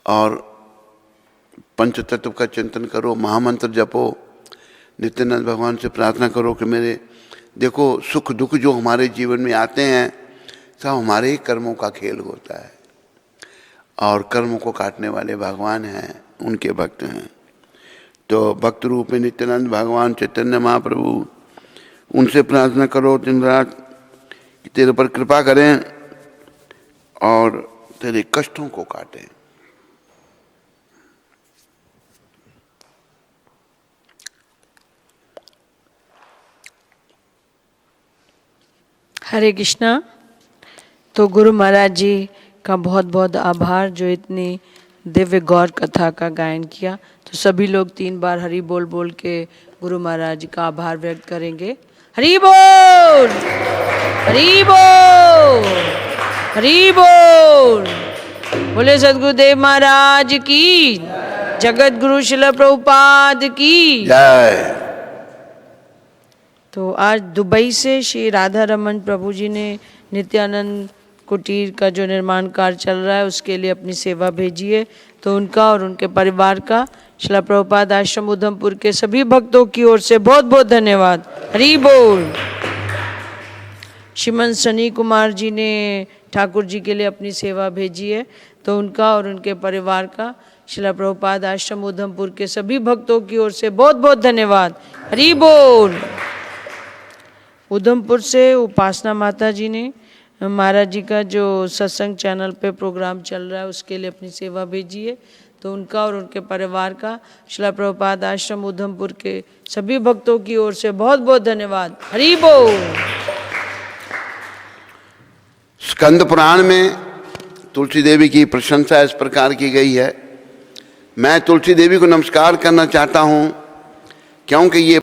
और पंचतत्व का चिंतन करो, महामंत्र जपो, नित्यानंद भगवान से प्रार्थना करो कि मेरे देखो सुख दुख जो हमारे जीवन में आते हैं सब हमारे ही कर्मों का खेल होता है और कर्मों को काटने वाले भगवान हैं, उनके भक्त हैं। तो भक्त रूप में नित्यानंद भगवान चैतन्य महाप्रभु, उनसे प्रार्थना करो दिन रात कि तेरे पर कृपा करें और तेरे कष्टों को काटें। हरे कृष्णा। तो गुरु महाराज जी का बहुत बहुत आभार जो इतनी दिव्य गौर कथा का गायन किया। तो सभी लोग 3 बार हरि बोल बोल के गुरु महाराज जी का आभार व्यक्त करेंगे। हरि बोल, हरि बोल, हरि बोल। बोले सद्गुरुदेव महाराज की, जगत गुरु शिल प्रभुपाद की जय। तो आज दुबई से श्री राधा रमन प्रभु जी ने नित्यानंद कुटीर का जो निर्माण कार्य चल रहा है उसके लिए अपनी सेवा भेजी है। तो उनका और उनके परिवार का श्रील प्रभुपाद आश्रम उधमपुर के सभी भक्तों की ओर से बहुत बहुत धन्यवाद। हरि बोल। श्रीमन सनी कुमार जी ने ठाकुर जी के लिए अपनी सेवा भेजी है। तो उनका और उनके परिवार का श्रील प्रभुपाद आश्रम उधमपुर के सभी भक्तों की ओर से बहुत बहुत धन्यवाद। हरि बोल। उधमपुर से उपासना माता जी ने महाराज जी का जो सत्संग चैनल पे प्रोग्राम चल रहा है उसके लिए अपनी सेवा भेजी है। तो उनका और उनके परिवार का श्रील प्रभुपाद आश्रम उधमपुर के सभी भक्तों की ओर से बहुत बहुत धन्यवाद। हरि बोल। स्कंद पुराण में तुलसी देवी की प्रशंसा इस प्रकार की गई है। मैं तुलसी देवी को नमस्कार करना चाहता हूँ क्योंकि ये